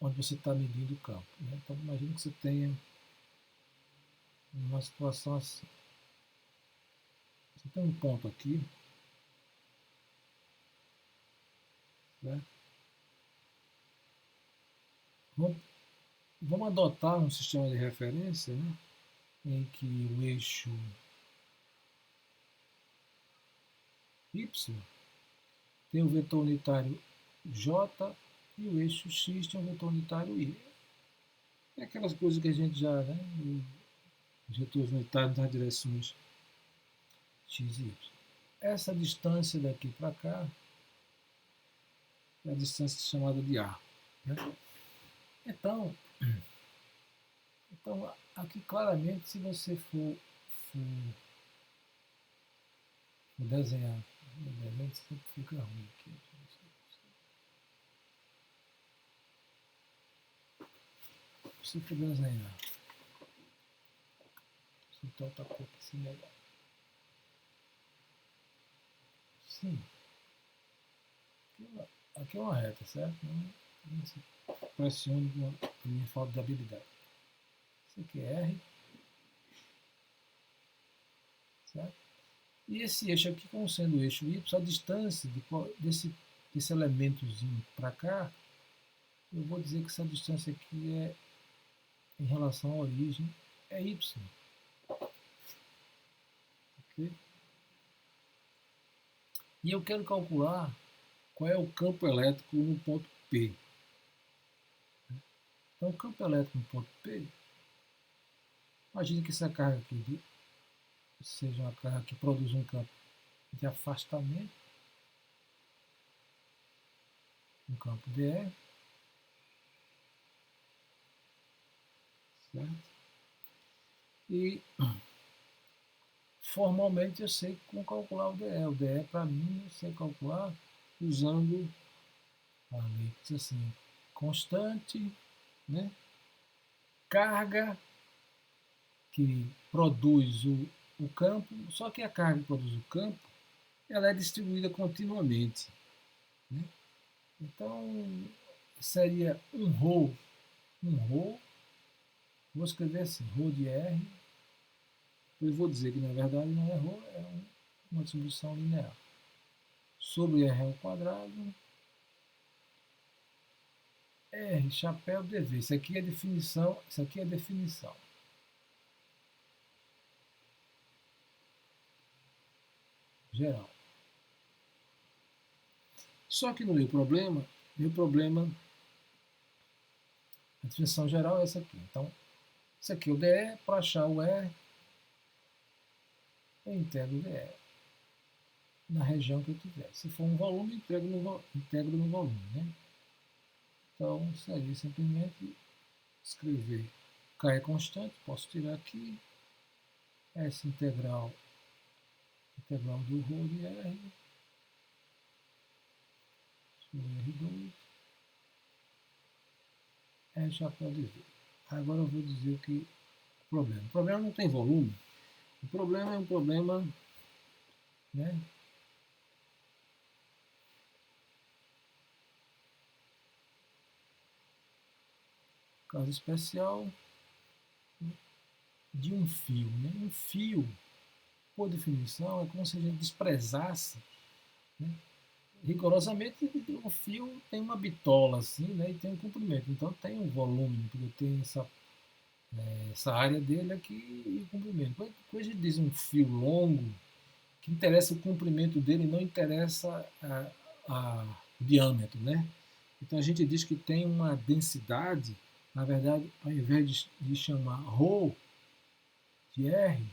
onde você está medindo o campo. Né? Então, imagine que você tenha uma situação assim. Você tem um ponto aqui, né? Vamos adotar um sistema de referência, né? Em que o eixo y tem o vetor unitário j e o eixo x tem o vetor unitário y. É aquelas coisas que a gente já, né? Os vetores unitários nas direções x e y. Essa distância daqui para cá é a distância chamada de A. Né? Então, aqui claramente, se você for desenhar, obviamente sempre fica ruim aqui. Se for desenhar, então tá pouco assim melhor. Sim. Aqui é uma reta, certo? Não se pressione com a minha falta de habilidade. Isso aqui é R. Certo? E esse eixo aqui, como sendo o eixo Y, a distância desse elementozinho para cá, eu vou dizer que essa distância aqui é, em relação à origem, é Y. Okay? E eu quero calcular qual é o campo elétrico no ponto P. Então, o campo elétrico no ponto P, imagine que essa carga aqui seja uma carga que produz um campo de afastamento, um campo dE, certo? E formalmente eu sei como calcular o dE. O dE, para mim, eu sei calcular usando a lei que diz assim, constante, né? Carga que produz o campo, só que a carga que produz o campo, ela é distribuída continuamente. Né? Então, seria um rho, vou escrever assim, rho de R, depois vou dizer que na verdade não é rho, é uma distribuição linear. Sobre R ao quadrado, R, chapéu, dv. Isso aqui é definição, geral. Só que no meu problema, a definição geral é essa aqui. Então, isso aqui é o dE, para achar o R, eu integro o dE na região que eu tiver. Se for um volume, integro no volume. Né? Então, seria simplesmente escrever K é constante, posso tirar aqui, S integral do rho de R, R2, R chapéu de V. Agora eu vou dizer o problema. O problema não tem volume. O problema é um problema, né? Caso especial de um fio. Né? Um fio, por definição, é como se a gente desprezasse, né? Rigorosamente, o fio tem uma bitola assim, né? E tem um comprimento. Então tem um volume, porque tem essa área dele aqui e o comprimento. Quando a gente diz um fio longo, que interessa o comprimento dele, não interessa o diâmetro, né? Então a gente diz que tem uma densidade, na verdade, ao invés de chamar ρ de R,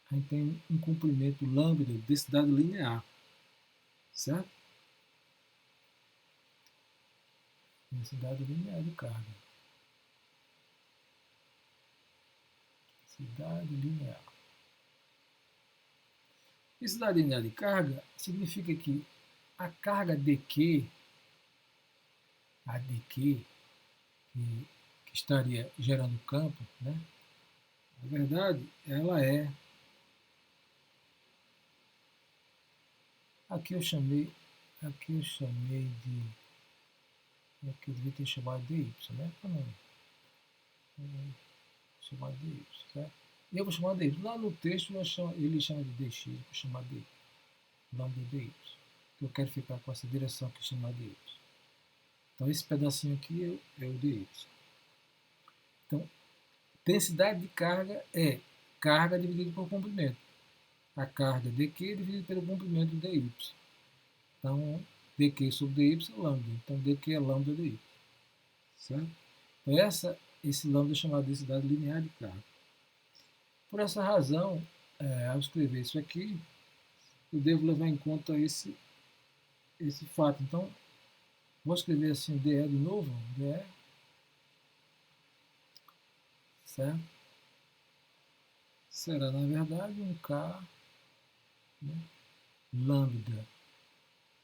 a gente tem um comprimento lambda de densidade linear, certo? Densidade linear de carga. Densidade linear. Densidade linear de carga significa que a carga dQ, que estaria gerando campo, né? Na verdade, ela é. Aqui eu chamei de. Aqui eu devia ter chamado de Y, né? Chamar de Y, certo? E eu vou chamar de Y. Lá no texto ele chama de dx, eu vou chamar de lambda dy. Eu quero ficar com essa direção aqui, chamar de y. Então esse pedacinho aqui é o dy. Então, densidade de carga é carga dividido por comprimento. A carga dq dividida pelo comprimento dy. Então, dq sobre dy é lambda. Então, dq é lambda dy. Certo? Então, esse lambda é chamado de densidade linear de carga. Por essa razão, ao escrever isso aqui, eu devo levar em conta esse fato. Então, vou escrever assim dE de novo, dE, certo? Será, na verdade, um K, né, lambda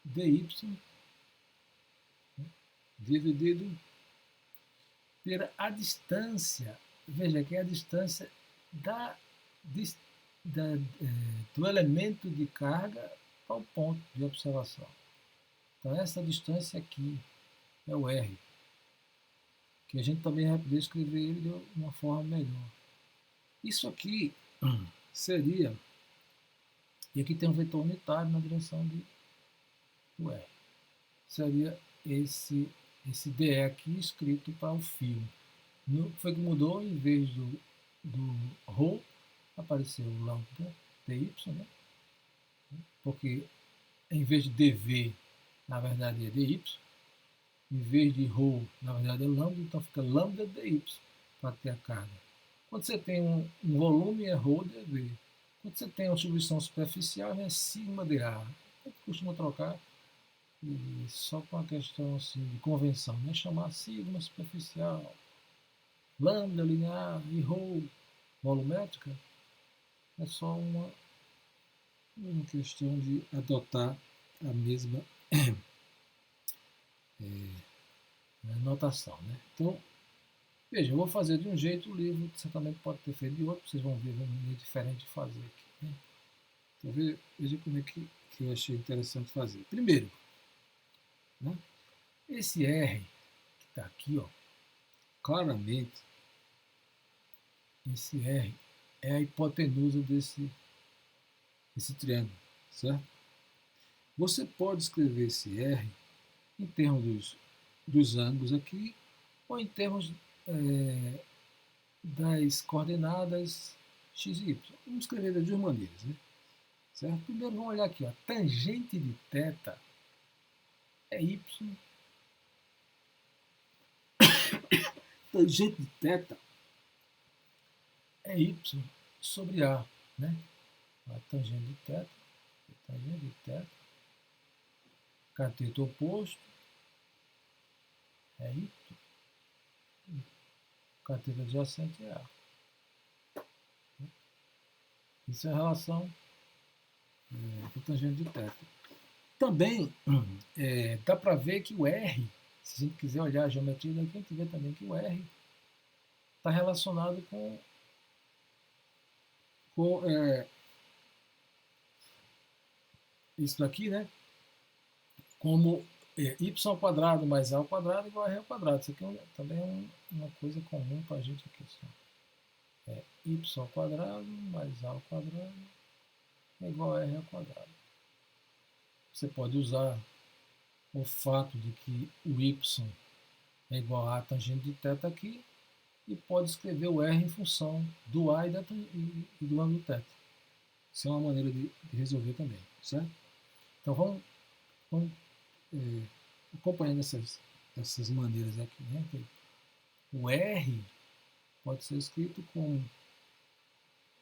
dy, né, dividido pela distância, veja que é a distância do elemento de carga ao ponto de observação. Então, essa distância aqui é o R, que a gente também vai poder escrever ele de uma forma melhor. Isso aqui seria, e aqui tem um vetor unitário na direção do R, seria esse DE aqui escrito para o fio. Foi que mudou, em vez do ρ, apareceu o lambda dy, né? Porque em vez de dv, na verdade é dy, em vez de ρ, na verdade é lambda, então fica lambda dy para ter a carga. Quando você tem um volume, é ρ dv. Quando você tem uma distribuição superficial, é sigma dA. A gente costuma trocar só com a questão assim, de convenção, né? Chamar sigma superficial, lambda linear e ρ volumétrica, é só uma questão de adotar a mesma notação. Né? Então, veja, eu vou fazer de um jeito, o livro certamente pode ter feito de outro, vocês vão ver um meio diferente de fazer aqui. Né? Então, veja como é que eu achei interessante fazer. Primeiro, Né? Esse R que está aqui, ó, claramente, esse R é a hipotenusa desse triângulo, certo? Você pode escrever esse R em termos dos ângulos aqui, ou em termos das coordenadas x e y. Vamos escrever das duas maneiras, né? Certo? Primeiro vamos olhar aqui, ó. Tangente de θ é y. Tangente de θ é y sobre a, né? A tangente de θ, cateto oposto é y, cateto adjacente é a. Isso é a relação com tangente de θ. Também dá para ver que o R, se a gente quiser olhar a geometria daqui, a gente vê também que o R está relacionado com isso daqui, né? Como y ao quadrado mais a ao quadrado igual a r ao quadrado. Isso aqui também é uma coisa comum para a gente aqui. Y ao quadrado mais a ao quadrado é igual a r ao quadrado. Você pode usar o fato de que o y é igual a tangente de θ aqui e pode escrever o r em função do a e do ângulo θ. Isso é uma maneira de resolver também, certo? Então vamos acompanhando essas maneiras aqui, né? O R pode ser escrito como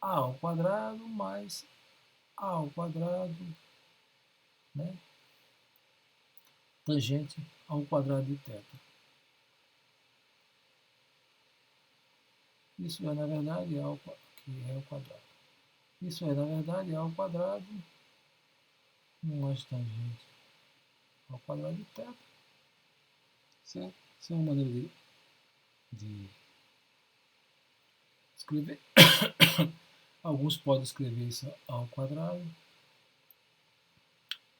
a ao quadrado mais a ao quadrado, né? Tangente ao quadrado de θ. Isso é, na verdade, aqui é ao quadrado. Isso é, na verdade, a ao quadrado mais tangente ao quadrado de θ. Certo? Essa é uma maneira de escrever. Alguns podem escrever isso ao quadrado.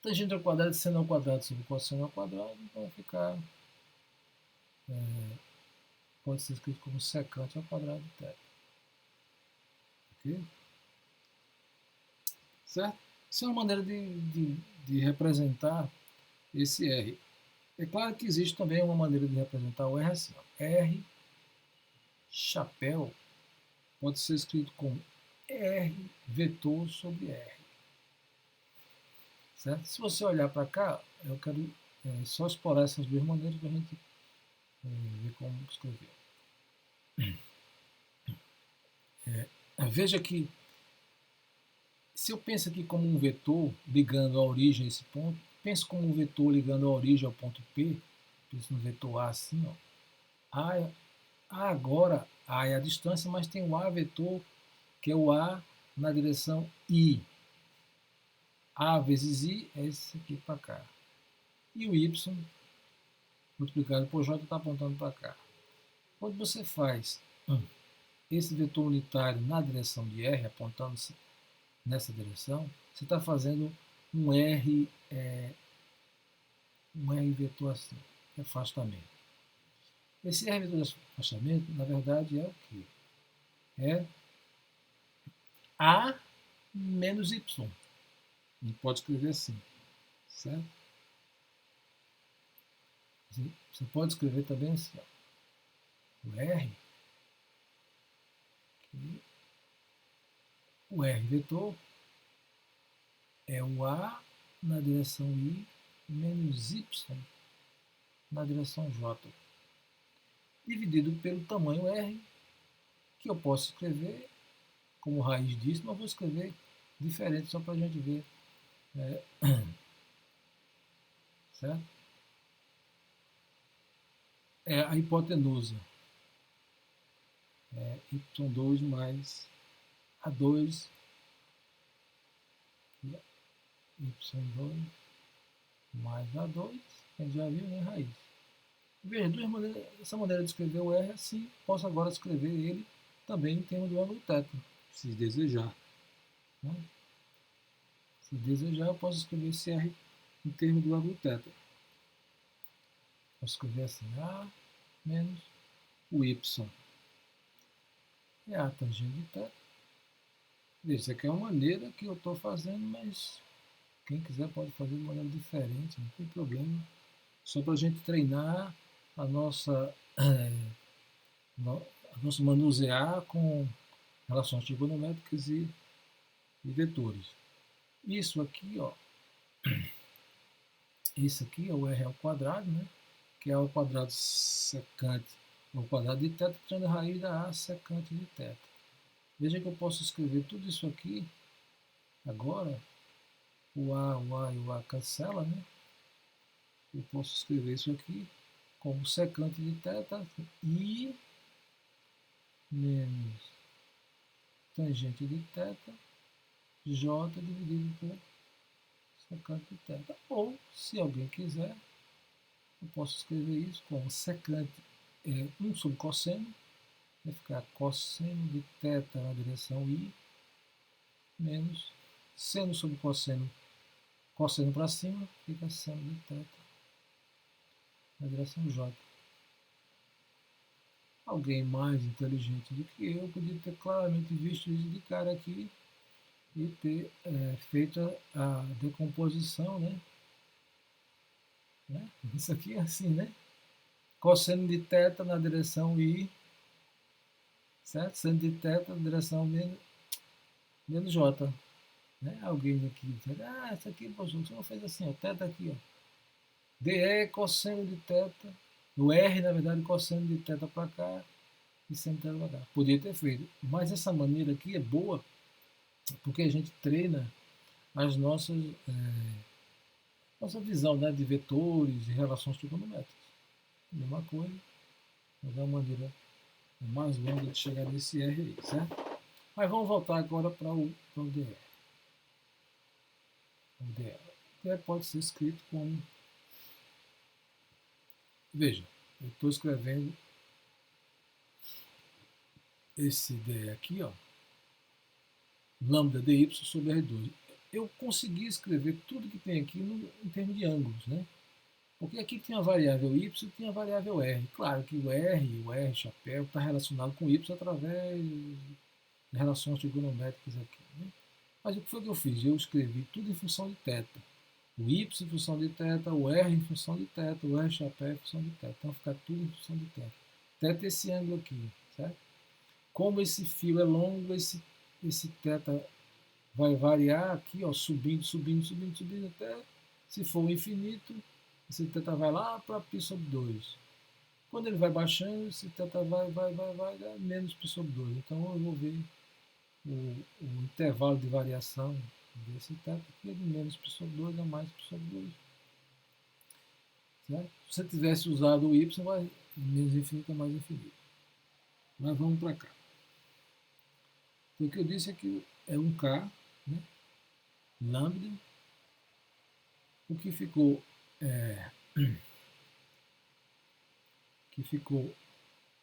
Tangente ao quadrado, seno ao quadrado sobre cosseno ao quadrado, então vai ficar. Pode ser escrito como secante ao quadrado de θ. Ok? Certo? Isso é uma maneira de representar esse R. É claro que existe também uma maneira de representar o R assim. Ó. R chapéu pode ser escrito como R vetor sobre R. Certo? Se você olhar para cá, eu quero só explorar essas duas maneiras para a gente ver como escrever. Veja que se eu penso aqui como um vetor ligando a origem a esse ponto, penso como um vetor ligando a origem ao ponto P, penso no vetor A assim, ó. Agora A é a distância, mas tem o A vetor, que é o A na direção I. A vezes I é esse aqui para cá. E o Y multiplicado por J está apontando para cá. Quando você faz esse vetor unitário na direção de R, apontando-se nessa direção, você está fazendo um R vetor assim, afastamento. Esse R vetor de afastamento, na verdade, é o quê? É A menos Y. A gente pode escrever assim, certo? Você pode escrever também assim, ó. O R, o R vetor é o A na direção I menos Y na direção J, dividido pelo tamanho R, que eu posso escrever como raiz disso, mas vou escrever diferente só para a gente ver. Certo? É a hipotenusa. Y2 mais A2, Y2 mais A2, a gente já viu, né, raiz. Veja, essa maneira de escrever o R assim, posso agora escrever ele também em termos do ângulo θ, se desejar. Né? Se desejar, eu posso escrever esse R em termos do ângulo θ. Posso escrever assim, A menos o Y é a tangente de θ. Isso aqui é uma maneira que eu estou fazendo, mas quem quiser pode fazer de maneira diferente, não tem problema. Só para a gente treinar a nossa, a nosso manusear com relações trigonométricas e vetores. Isso aqui, ó, isso aqui é o R ao quadrado, né? Que é o quadrado secante ao quadrado de θ, tirando a raiz da A secante de θ. Veja que eu posso escrever tudo isso aqui agora. O A e o A cancela, né? Eu posso escrever isso aqui como secante de θ I menos tangente de θ J dividido por secante de θ. Ou, se alguém quiser, eu posso escrever isso como secante 1 sobre cosseno, vai ficar cosseno de θ na direção I, menos seno sobre cosseno para cima, fica seno de θ na direção J. Alguém mais inteligente do que eu podia ter claramente visto isso de cara aqui e ter feito a decomposição, né? Isso aqui é assim, né? Cosseno de θ na direção I, certo? Seno de θ na direção menos J. Né? Alguém aqui diz, isso aqui, professor, você não fez assim, ó, θ aqui, ó. DE cosseno de θ, o R, na verdade, cosseno de θ para cá e seno de θ para cá. Podia ter feito, mas essa maneira aqui é boa porque a gente treina as nossa visão, né, de vetores e relações trigonométricas. Mesma coisa, mas é uma maneira mais longa de chegar nesse R aí, certo? Mas vamos voltar agora para o DR. O DR pode ser escrito como... Veja, eu estou escrevendo esse DR aqui, ó, lambda dy sobre R2. Eu consegui escrever tudo que tem aqui em termos de ângulos, né? Porque aqui tem a variável y e tem a variável r. Claro que o R chapéu, está relacionado com y através de relações trigonométricas aqui. Né? Mas o que foi que eu fiz? Eu escrevi tudo em função de θ. O y em função de θ, o r em função de θ, o r chapéu em função de θ. Então fica tudo em função de θ. Θ é esse ângulo aqui, certo? Como esse fio é longo, esse θ vai variar aqui, ó, subindo, até, se for infinito, esse θ vai lá para π sobre 2. Quando ele vai baixando, esse θ vai dar menos π sobre 2. Então eu vou ver o intervalo de variação desse θ, que é de menos π sobre 2 a mais π sobre 2. Certo? Se você tivesse usado o y, vai de menos infinito a mais infinito. Mas vamos para cá. Então, o que eu disse é que é um K, né? Lambda. O que ficou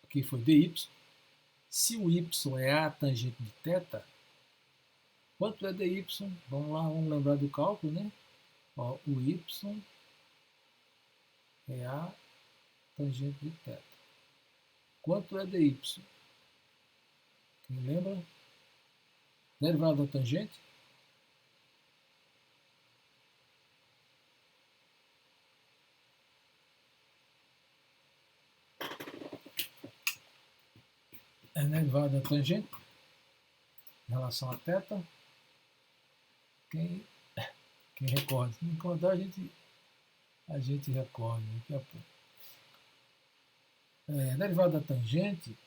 aqui foi dy. Se o y é a tangente de θ, quanto é dy? Vamos lá, vamos lembrar do cálculo, né? Ó, o y é a tangente de θ. Quanto é dy? Quem lembra? Derivada da tangente? É derivada da tangente em relação a θ. Quem recorda? Se não recordar, a gente recorda daqui a pouco. Derivada da tangente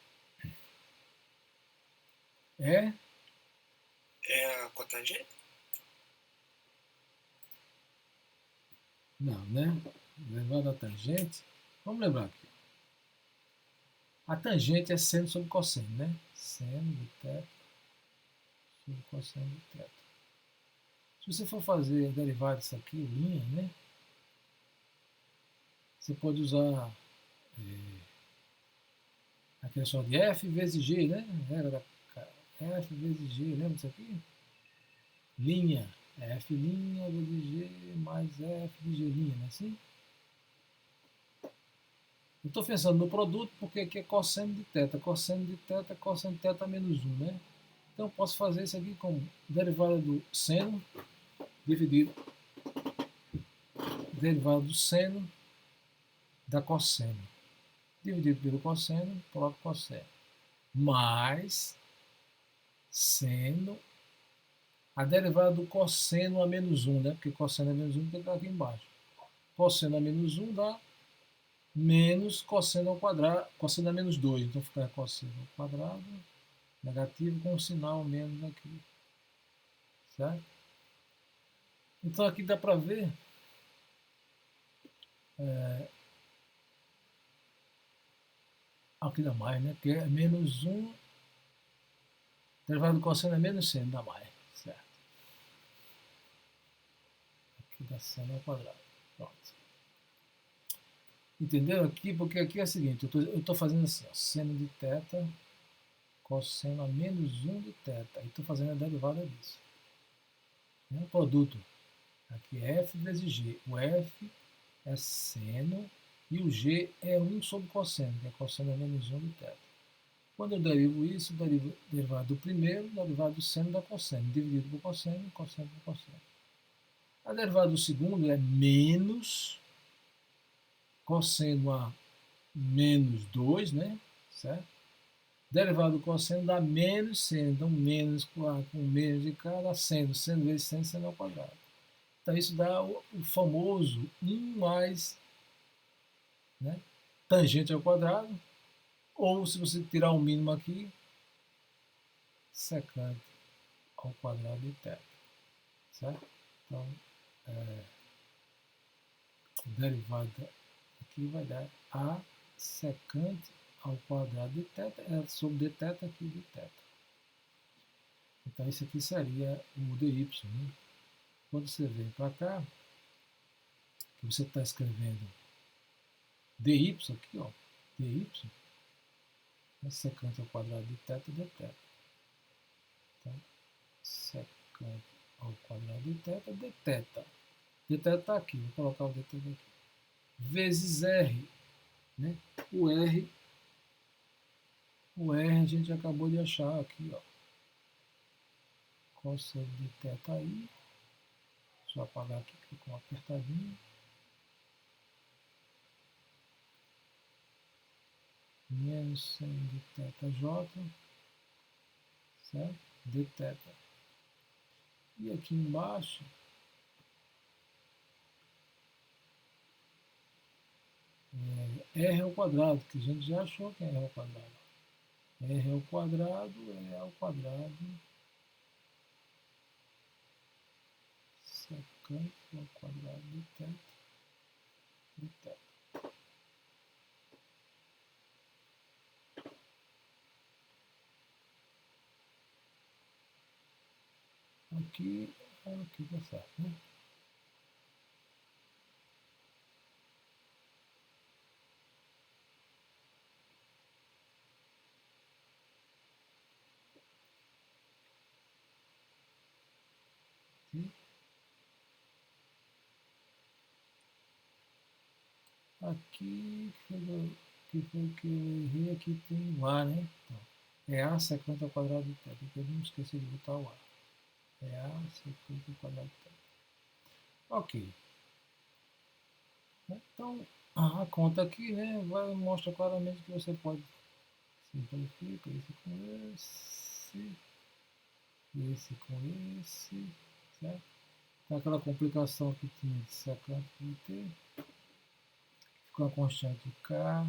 é a cotangente? Não, né? Derivada da tangente. Vamos lembrar aqui. A tangente é seno sobre cosseno, né? Seno de θ sobre cosseno de θ. Se você for fazer a derivada disso aqui, linha, né? Você pode usar a questão de f vezes g, né? F vezes g, lembra disso aqui? Linha. F' vezes g mais f de g', não é assim? Eu estou pensando no produto porque aqui é cosseno de θ. Cosseno de θ é cosseno de θ menos 1, né? Então eu posso fazer isso aqui como derivada do seno dividido derivada do seno da cosseno. Dividido pelo cosseno, coloco cosseno. Mais seno, a derivada do cosseno a menos 1, né? Porque cosseno a menos 1 tem que estar aqui embaixo. Cosseno a menos 1 dá menos cosseno ao quadrado, cosseno a menos 2. Então fica cosseno ao quadrado, negativo, com um sinal menos aqui. Certo? Então aqui dá para ver aqui dá mais, né? Porque é menos 1, derivada do cosseno é menos seno, dá mais. Certo? Aqui dá seno ao quadrado. Pronto. Entendeu aqui? Porque aqui é o seguinte, eu estou fazendo assim, ó, seno de θ, cosseno a menos 1 de θ. E estou fazendo a derivada disso. Né? Produto. Aqui é F vezes G. O F é seno e o G é 1 sobre cosseno, que é cosseno a menos 1 de θ. Quando eu derivo isso, derivo derivado do primeiro, derivado do seno da cosseno, dividido por cosseno, cosseno por cosseno. A derivada do segundo é menos cosseno a menos 2, né? Certo? Derivado do cosseno dá menos seno. Então, menos com menos de cá dá seno. Seno vezes seno, seno ao quadrado. Então, isso dá o famoso 1 mais, né, tangente ao quadrado. Ou, se você tirar o mínimo aqui, secante ao quadrado de θ. Certo? Então, a derivada aqui vai dar A secante ao quadrado de θ, é sobre dθ aqui de θ. Então, isso aqui seria o dy, né? Quando você vem para cá, que você está escrevendo dy aqui, ó, dy, é secante ao quadrado de θ dθ. Então, secante ao quadrado de θ dθ. Dθ está aqui, vou colocar o dθ aqui. Vezes r, né? O r a gente acabou de achar aqui, ó. Cosseno de θ aí. Deixa eu apagar aqui, que ficou apertadinho. Menos seno de θj, certo? Dθ. E aqui embaixo, r ao quadrado, que a gente já achou que é r ao quadrado. R ao quadrado é ao quadrado secante ao quadrado de θ. Aqui tá certo, né? Aqui, que foi que eu errei, aqui tem o A, né? Então, é A secante ao quadrado de θ. Eu não esqueci de botar o A. É A secante ao quadrado de θ. Ok. Então, a conta aqui, né, mostra claramente que você pode simplificar esse com esse com esse, certo? Então, aquela complicação que tinha de secante de t, ficou a constante k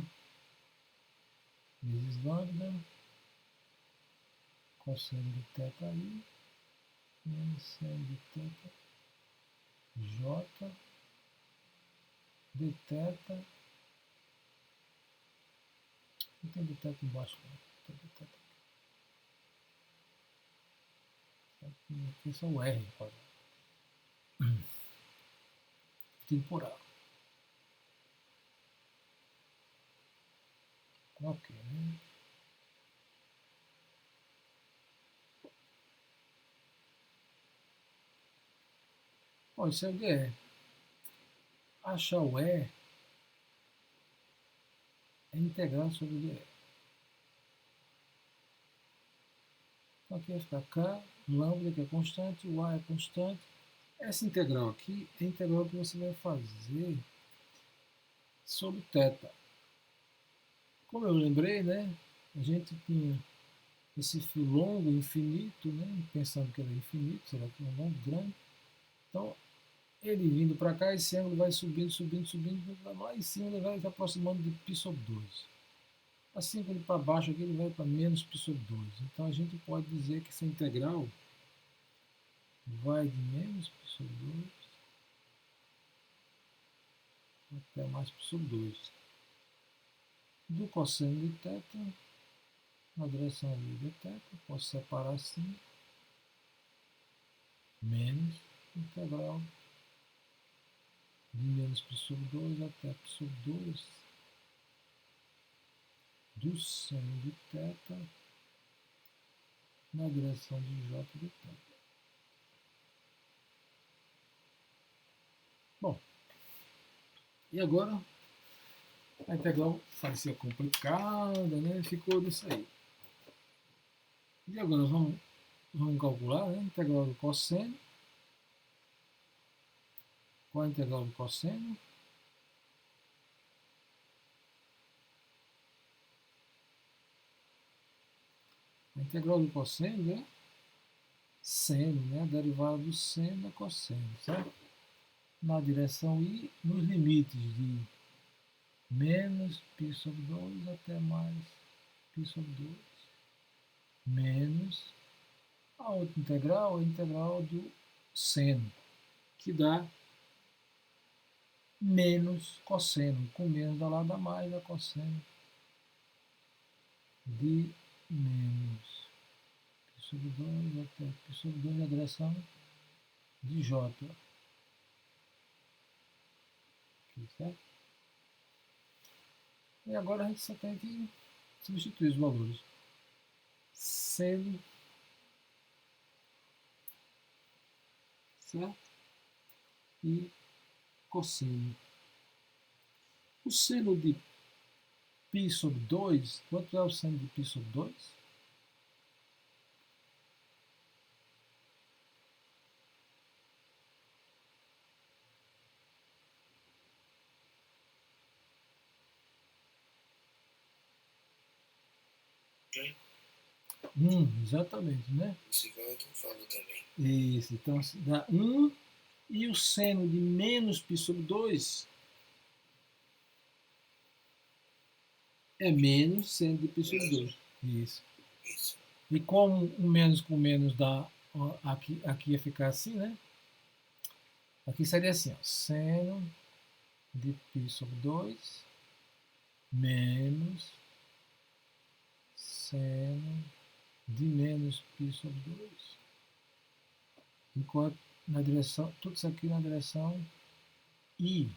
vezes lambda, cosseno de θ aí, menos seno de θ j de θ. Não tem de θ embaixo, não. Tem de θ aqui. Aqui é só o r, temporal. Ok, né? Bom, isso é o dr. Achar o E é integral sobre dr. Então aqui vai ficar K, lambda que é constante, Y é constante. Essa integral aqui é a integral que você vai fazer sobre θ. Como eu lembrei, né, a gente tinha esse fio longo, infinito, né, pensando que ele é infinito, será que é um longo grande? Então, ele vindo para cá, esse ângulo vai subindo, subindo, subindo, lá em cima ele vai se aproximando de π sobre 2. Assim que ele para baixo aqui, ele vai para menos π sobre 2. Então, a gente pode dizer que essa integral vai de menos π sobre 2 até mais π sobre 2. Do cosseno de θ, na direção de θ, posso separar assim, menos integral de menos π sobre 2 até π sobre 2 do seno de θ na direção de j de θ. Bom, e agora a integral parecia complicada, né? Ficou disso aí. E agora vamos calcular, né? A integral do cosseno. Qual é a integral do cosseno? A integral do cosseno é seno, né? A derivada do seno é cosseno, certo? Na direção I, nos limites de menos π sobre 2 até mais π sobre 2. Menos a outra integral, a integral do seno, que dá menos cosseno. Com menos dá lá, dá mais, dá cosseno de menos π sobre 2 até π sobre 2 na direção de J. Aqui, certo? E agora a gente só tem que substituir os valores. Seno, certo? E cosseno. O seno de π sobre 2, quanto é o seno de π sobre 2? Exatamente, né? Isso igual tu falou também. Isso, então dá 1 e o seno de menos π sobre 2 é menos seno de π sobre 2. Isso. Isso. E como o menos com menos dá, aqui ia ficar assim, né? Aqui seria assim, ó, seno de π sobre 2 menos seno de menos π sobre 2. Enquanto na direção, tudo isso aqui na direção I.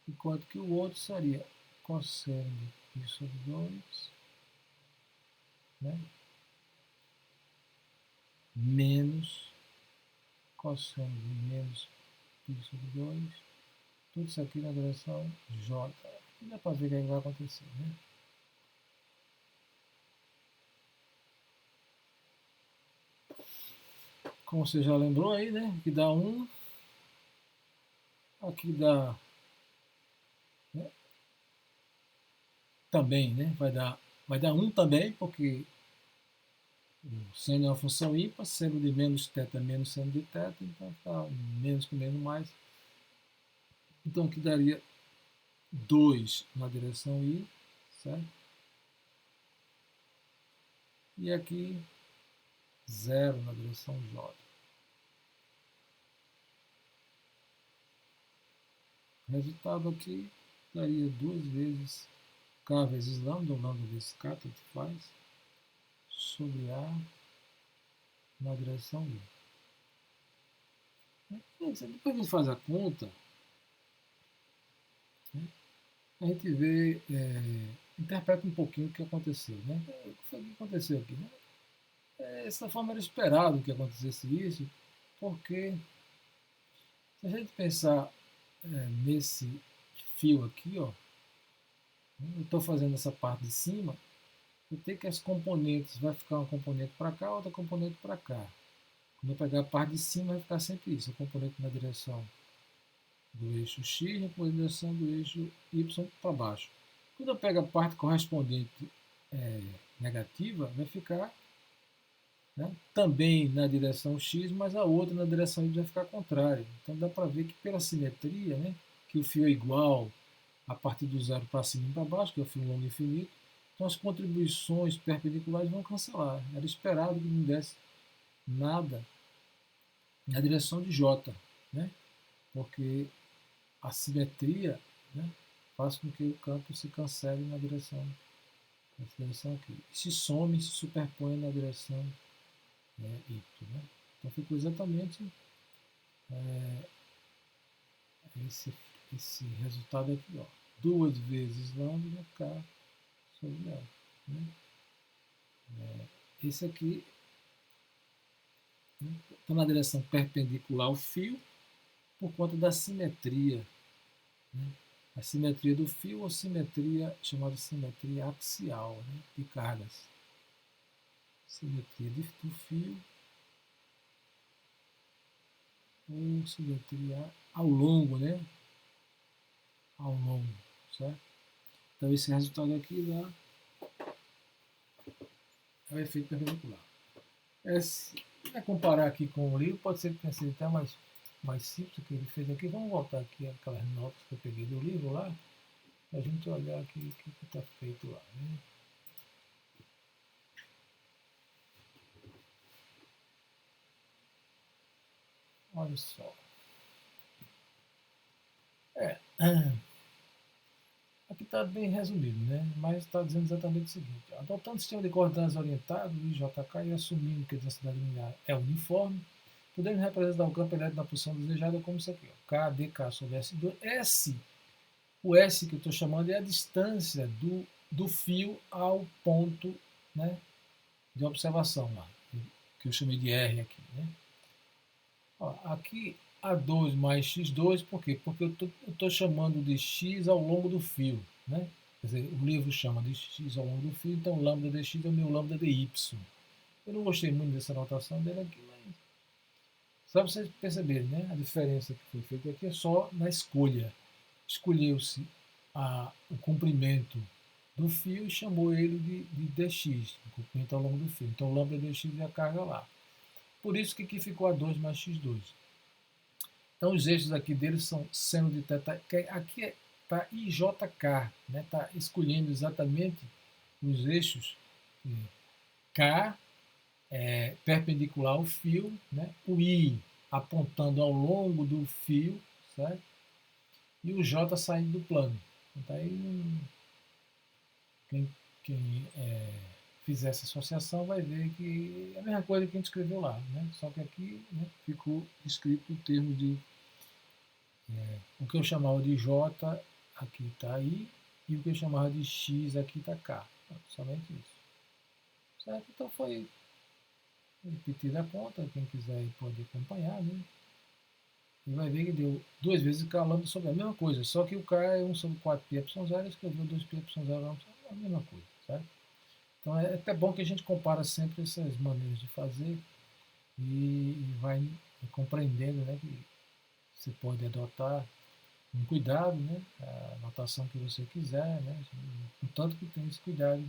Enquanto que o outro seria cosseno de π sobre 2, né? Menos cosseno de menos π sobre 2. Tudo isso aqui na direção J. Aqui dá para ver o que vai acontecer, né? Como você já lembrou aí, né? Aqui dá 1. Aqui dá, né? Também, né? Vai dar 1 também, porque o seno é uma função ímpar, seno de menos θ menos seno de θ, então está menos com menos mais. Então aqui daria 2 na direção I, certo? E aqui 0 na direção J. O resultado aqui daria 2 vezes K vezes lambda, ou lambda vezes K, tanto faz, sobre A na direção I. Depois a gente faz a conta, né? A gente vê, interpreta um pouquinho o que aconteceu, né? O que aconteceu aqui, né? Dessa forma era esperado que acontecesse isso, porque se a gente pensar nesse fio aqui, ó, Eu estou fazendo essa parte de cima, eu tenho que as componentes, vai ficar uma componente para cá, outra componente para cá. Quando eu pegar a parte de cima, vai ficar sempre isso, a componente na direção do eixo X, na direção do eixo Y para baixo. Quando eu pego a parte correspondente negativa, vai ficar, né, também na direção X, mas a outra na direção Y vai ficar contrária. Então dá para ver que pela simetria, né, que o fio é igual a partir do zero para cima e para baixo, que é o fio longo infinito, então as contribuições perpendiculares vão cancelar. Era esperado que não desse nada na direção de J, né, porque a simetria, né, faz com que o campo se cancele nessa direção aqui. E se some e se superpõe na direção, né, Y. Né? Então ficou exatamente esse, esse resultado aqui. Ó. 2 vezes lambda K sobre L. Né? Esse aqui está na direção perpendicular ao fio por conta da simetria. Né? A simetria do fio ou simetria chamada simetria axial, né, de cargas. Simetria do fio ou simetria ao longo, né? Ao longo, certo? Então esse resultado aqui dá é o efeito perpendicular. Se comparar aqui com o livro, pode ser que tenha sido até mais simples que ele fez aqui. Vamos voltar aqui aquelas notas que eu peguei do livro lá, para a gente olhar aqui o que está feito lá. Né? Olha só. Aqui está bem resumido, né? Mas está dizendo exatamente o seguinte: adotando o sistema de coordenadas orientado, IJK, e assumindo que a densidade linear é uniforme, podemos representar o campo elétrico na posição desejada como isso aqui: ó, K dk sobre S2. O S que eu estou chamando é a distância do fio ao ponto, né, de observação lá, que eu chamei de R aqui. Né? Ó, aqui A2 mais X2, por quê? Porque eu estou chamando de X ao longo do fio. Né? Quer dizer, o livro chama de X ao longo do fio, então lambda de X é o meu lambda de Y. Eu não gostei muito dessa notação dele aqui, mas só para vocês perceberem, né? A diferença que foi feita aqui é só na escolha. Escolheu-se o comprimento do fio e chamou ele de dx, o comprimento ao longo do fio. Então lambda dx é a carga lá. Por isso que aqui ficou A2 mais X2. Então os eixos aqui deles são seno de θ, que aqui está IJK, né? Está escolhendo exatamente os eixos K perpendicular ao fio, né? O I apontando ao longo do fio, certo? E o J saindo do plano. Então aí quem fizer essa associação vai ver que é a mesma coisa que a gente escreveu lá, né? Só que aqui, né, ficou escrito o termo de o que eu chamava de J, aqui está I, e o que eu chamava de X, aqui está K. Somente isso. Certo? Então foi repetida a conta, quem quiser pode acompanhar, né? E vai ver que deu 2 vezes K lambda sobre a mesma coisa, só que o K é 1 sobre 4πε0, escreveu 2πε0 é a mesma coisa, certo? Então é até bom que a gente compara sempre essas maneiras de fazer e vai compreendendo, né, que você pode adotar um cuidado, né, a notação que você quiser, né, contanto que tenha esse cuidado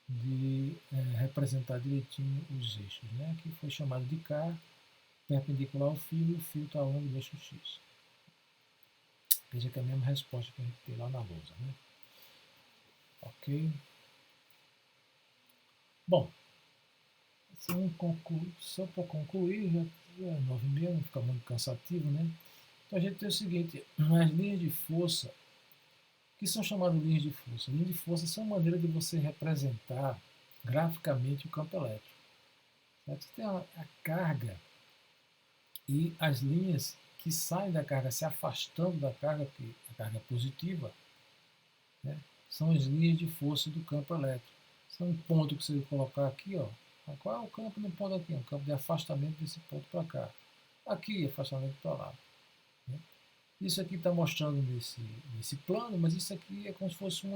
de representar direitinho os eixos, né, que foi chamado de K, perpendicular ao fio, e o fio está ao longo do eixo X. Veja que é a mesma resposta que a gente tem lá na lousa, né? Ok? Bom, só para concluir, já é 9h30, não fica muito cansativo, né? Então a gente tem o seguinte, as linhas de força, o que são chamadas linhas de força? Linhas de força são maneiras de você representar graficamente o campo elétrico. Certo? Você tem a carga e as linhas que saem da carga, se afastando da carga, que a carga positiva, né, são as linhas de força do campo elétrico. São um ponto que você vai colocar aqui, ó. Qual é o campo no ponto aqui? O campo de afastamento desse ponto para cá. Aqui, afastamento para lá. Né? Isso aqui está mostrando nesse plano, mas isso aqui é como se fosse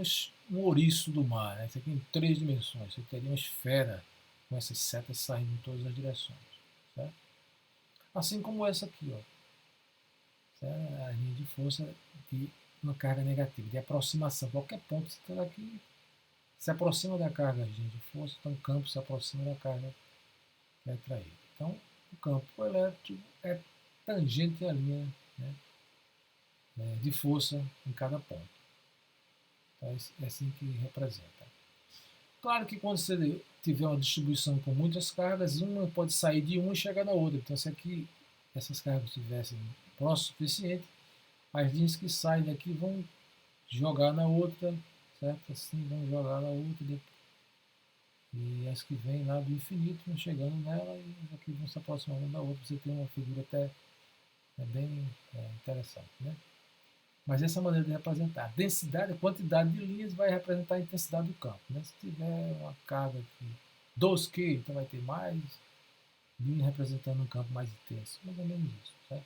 um ouriço do mar. Né? Isso aqui em 3 dimensões. Você teria uma esfera com essas setas saindo em todas as direções. Certo? Assim como essa aqui, ó. Certo? A linha de força de uma carga negativa, de aproximação. Qualquer ponto que você está aqui se aproxima da carga de força, então o campo se aproxima da carga que é atraída. Então, o campo elétrico é tangente à linha, né, de força em cada ponto. Então, é assim que representa. Claro que quando você tiver uma distribuição com muitas cargas, uma pode sair de uma e chegar na outra. Então, se aqui essas cargas estivessem próximas o suficiente, as linhas que saem daqui vão jogar na outra, certo? Assim vão jogar na outra, e as que vêm lá do infinito vão chegando nela e as aqui vão se aproximando da outra. Você tem uma figura até bem interessante, né? Mas essa maneira de representar. A densidade, a quantidade de linhas vai representar a intensidade do campo. Né? Se tiver uma carga aqui 2Q, então vai ter mais linhas representando um campo mais intenso. Mais ou menos isso. Certo?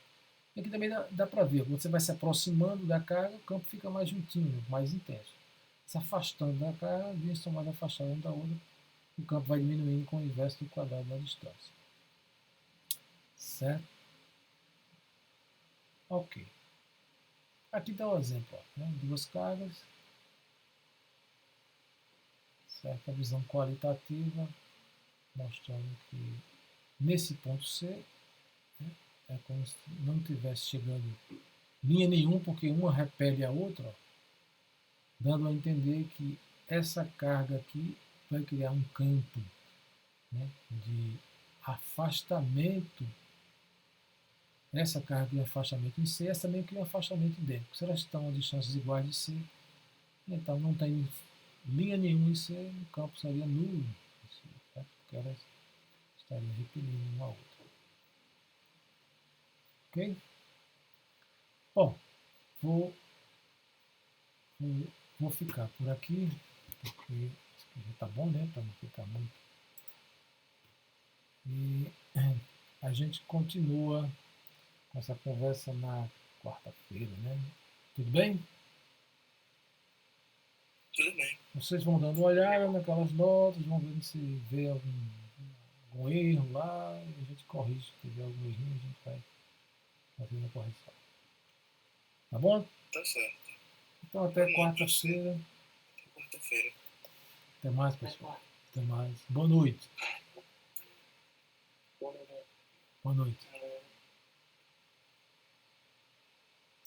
E aqui também dá para ver, quando você vai se aproximando da carga, o campo fica mais juntinho, mais intenso. Se afastando da carga, as linhas estão mais afastadas uma da outra, o campo vai diminuindo com o inverso do quadrado da distância. Certo? Ok. Aqui está o exemplo. Ó, né? Duas cargas. Certo? A visão qualitativa, mostrando que nesse ponto C, né, é como se não tivesse chegando linha nenhuma, porque uma repele a outra, ó, dando a entender que essa carga aqui vai criar um campo, né, de afastamento. Essa carga de afastamento em C, essa também cria um afastamento idêntico. Se elas estão a distâncias iguais de C, então não tem linha nenhuma em C, o campo seria nulo, certo? Porque elas estariam repelindo uma a outra. Ok? Bom, vou, vou ficar por aqui, porque já está bom, né? Para não ficar muito. E a gente continua com essa conversa na quarta-feira, né? Tudo bem? Tudo bem. Vocês vão dando uma olhada naquelas notas, vão vendo se vê algum erro lá, e a gente corrige. Se tiver algum errinho, a gente vai fazendo a correção. Tá bom? Tá certo. Então até quarta-feira. Até quarta-feira. Até mais, pessoal. Até mais. Boa noite. Boa noite.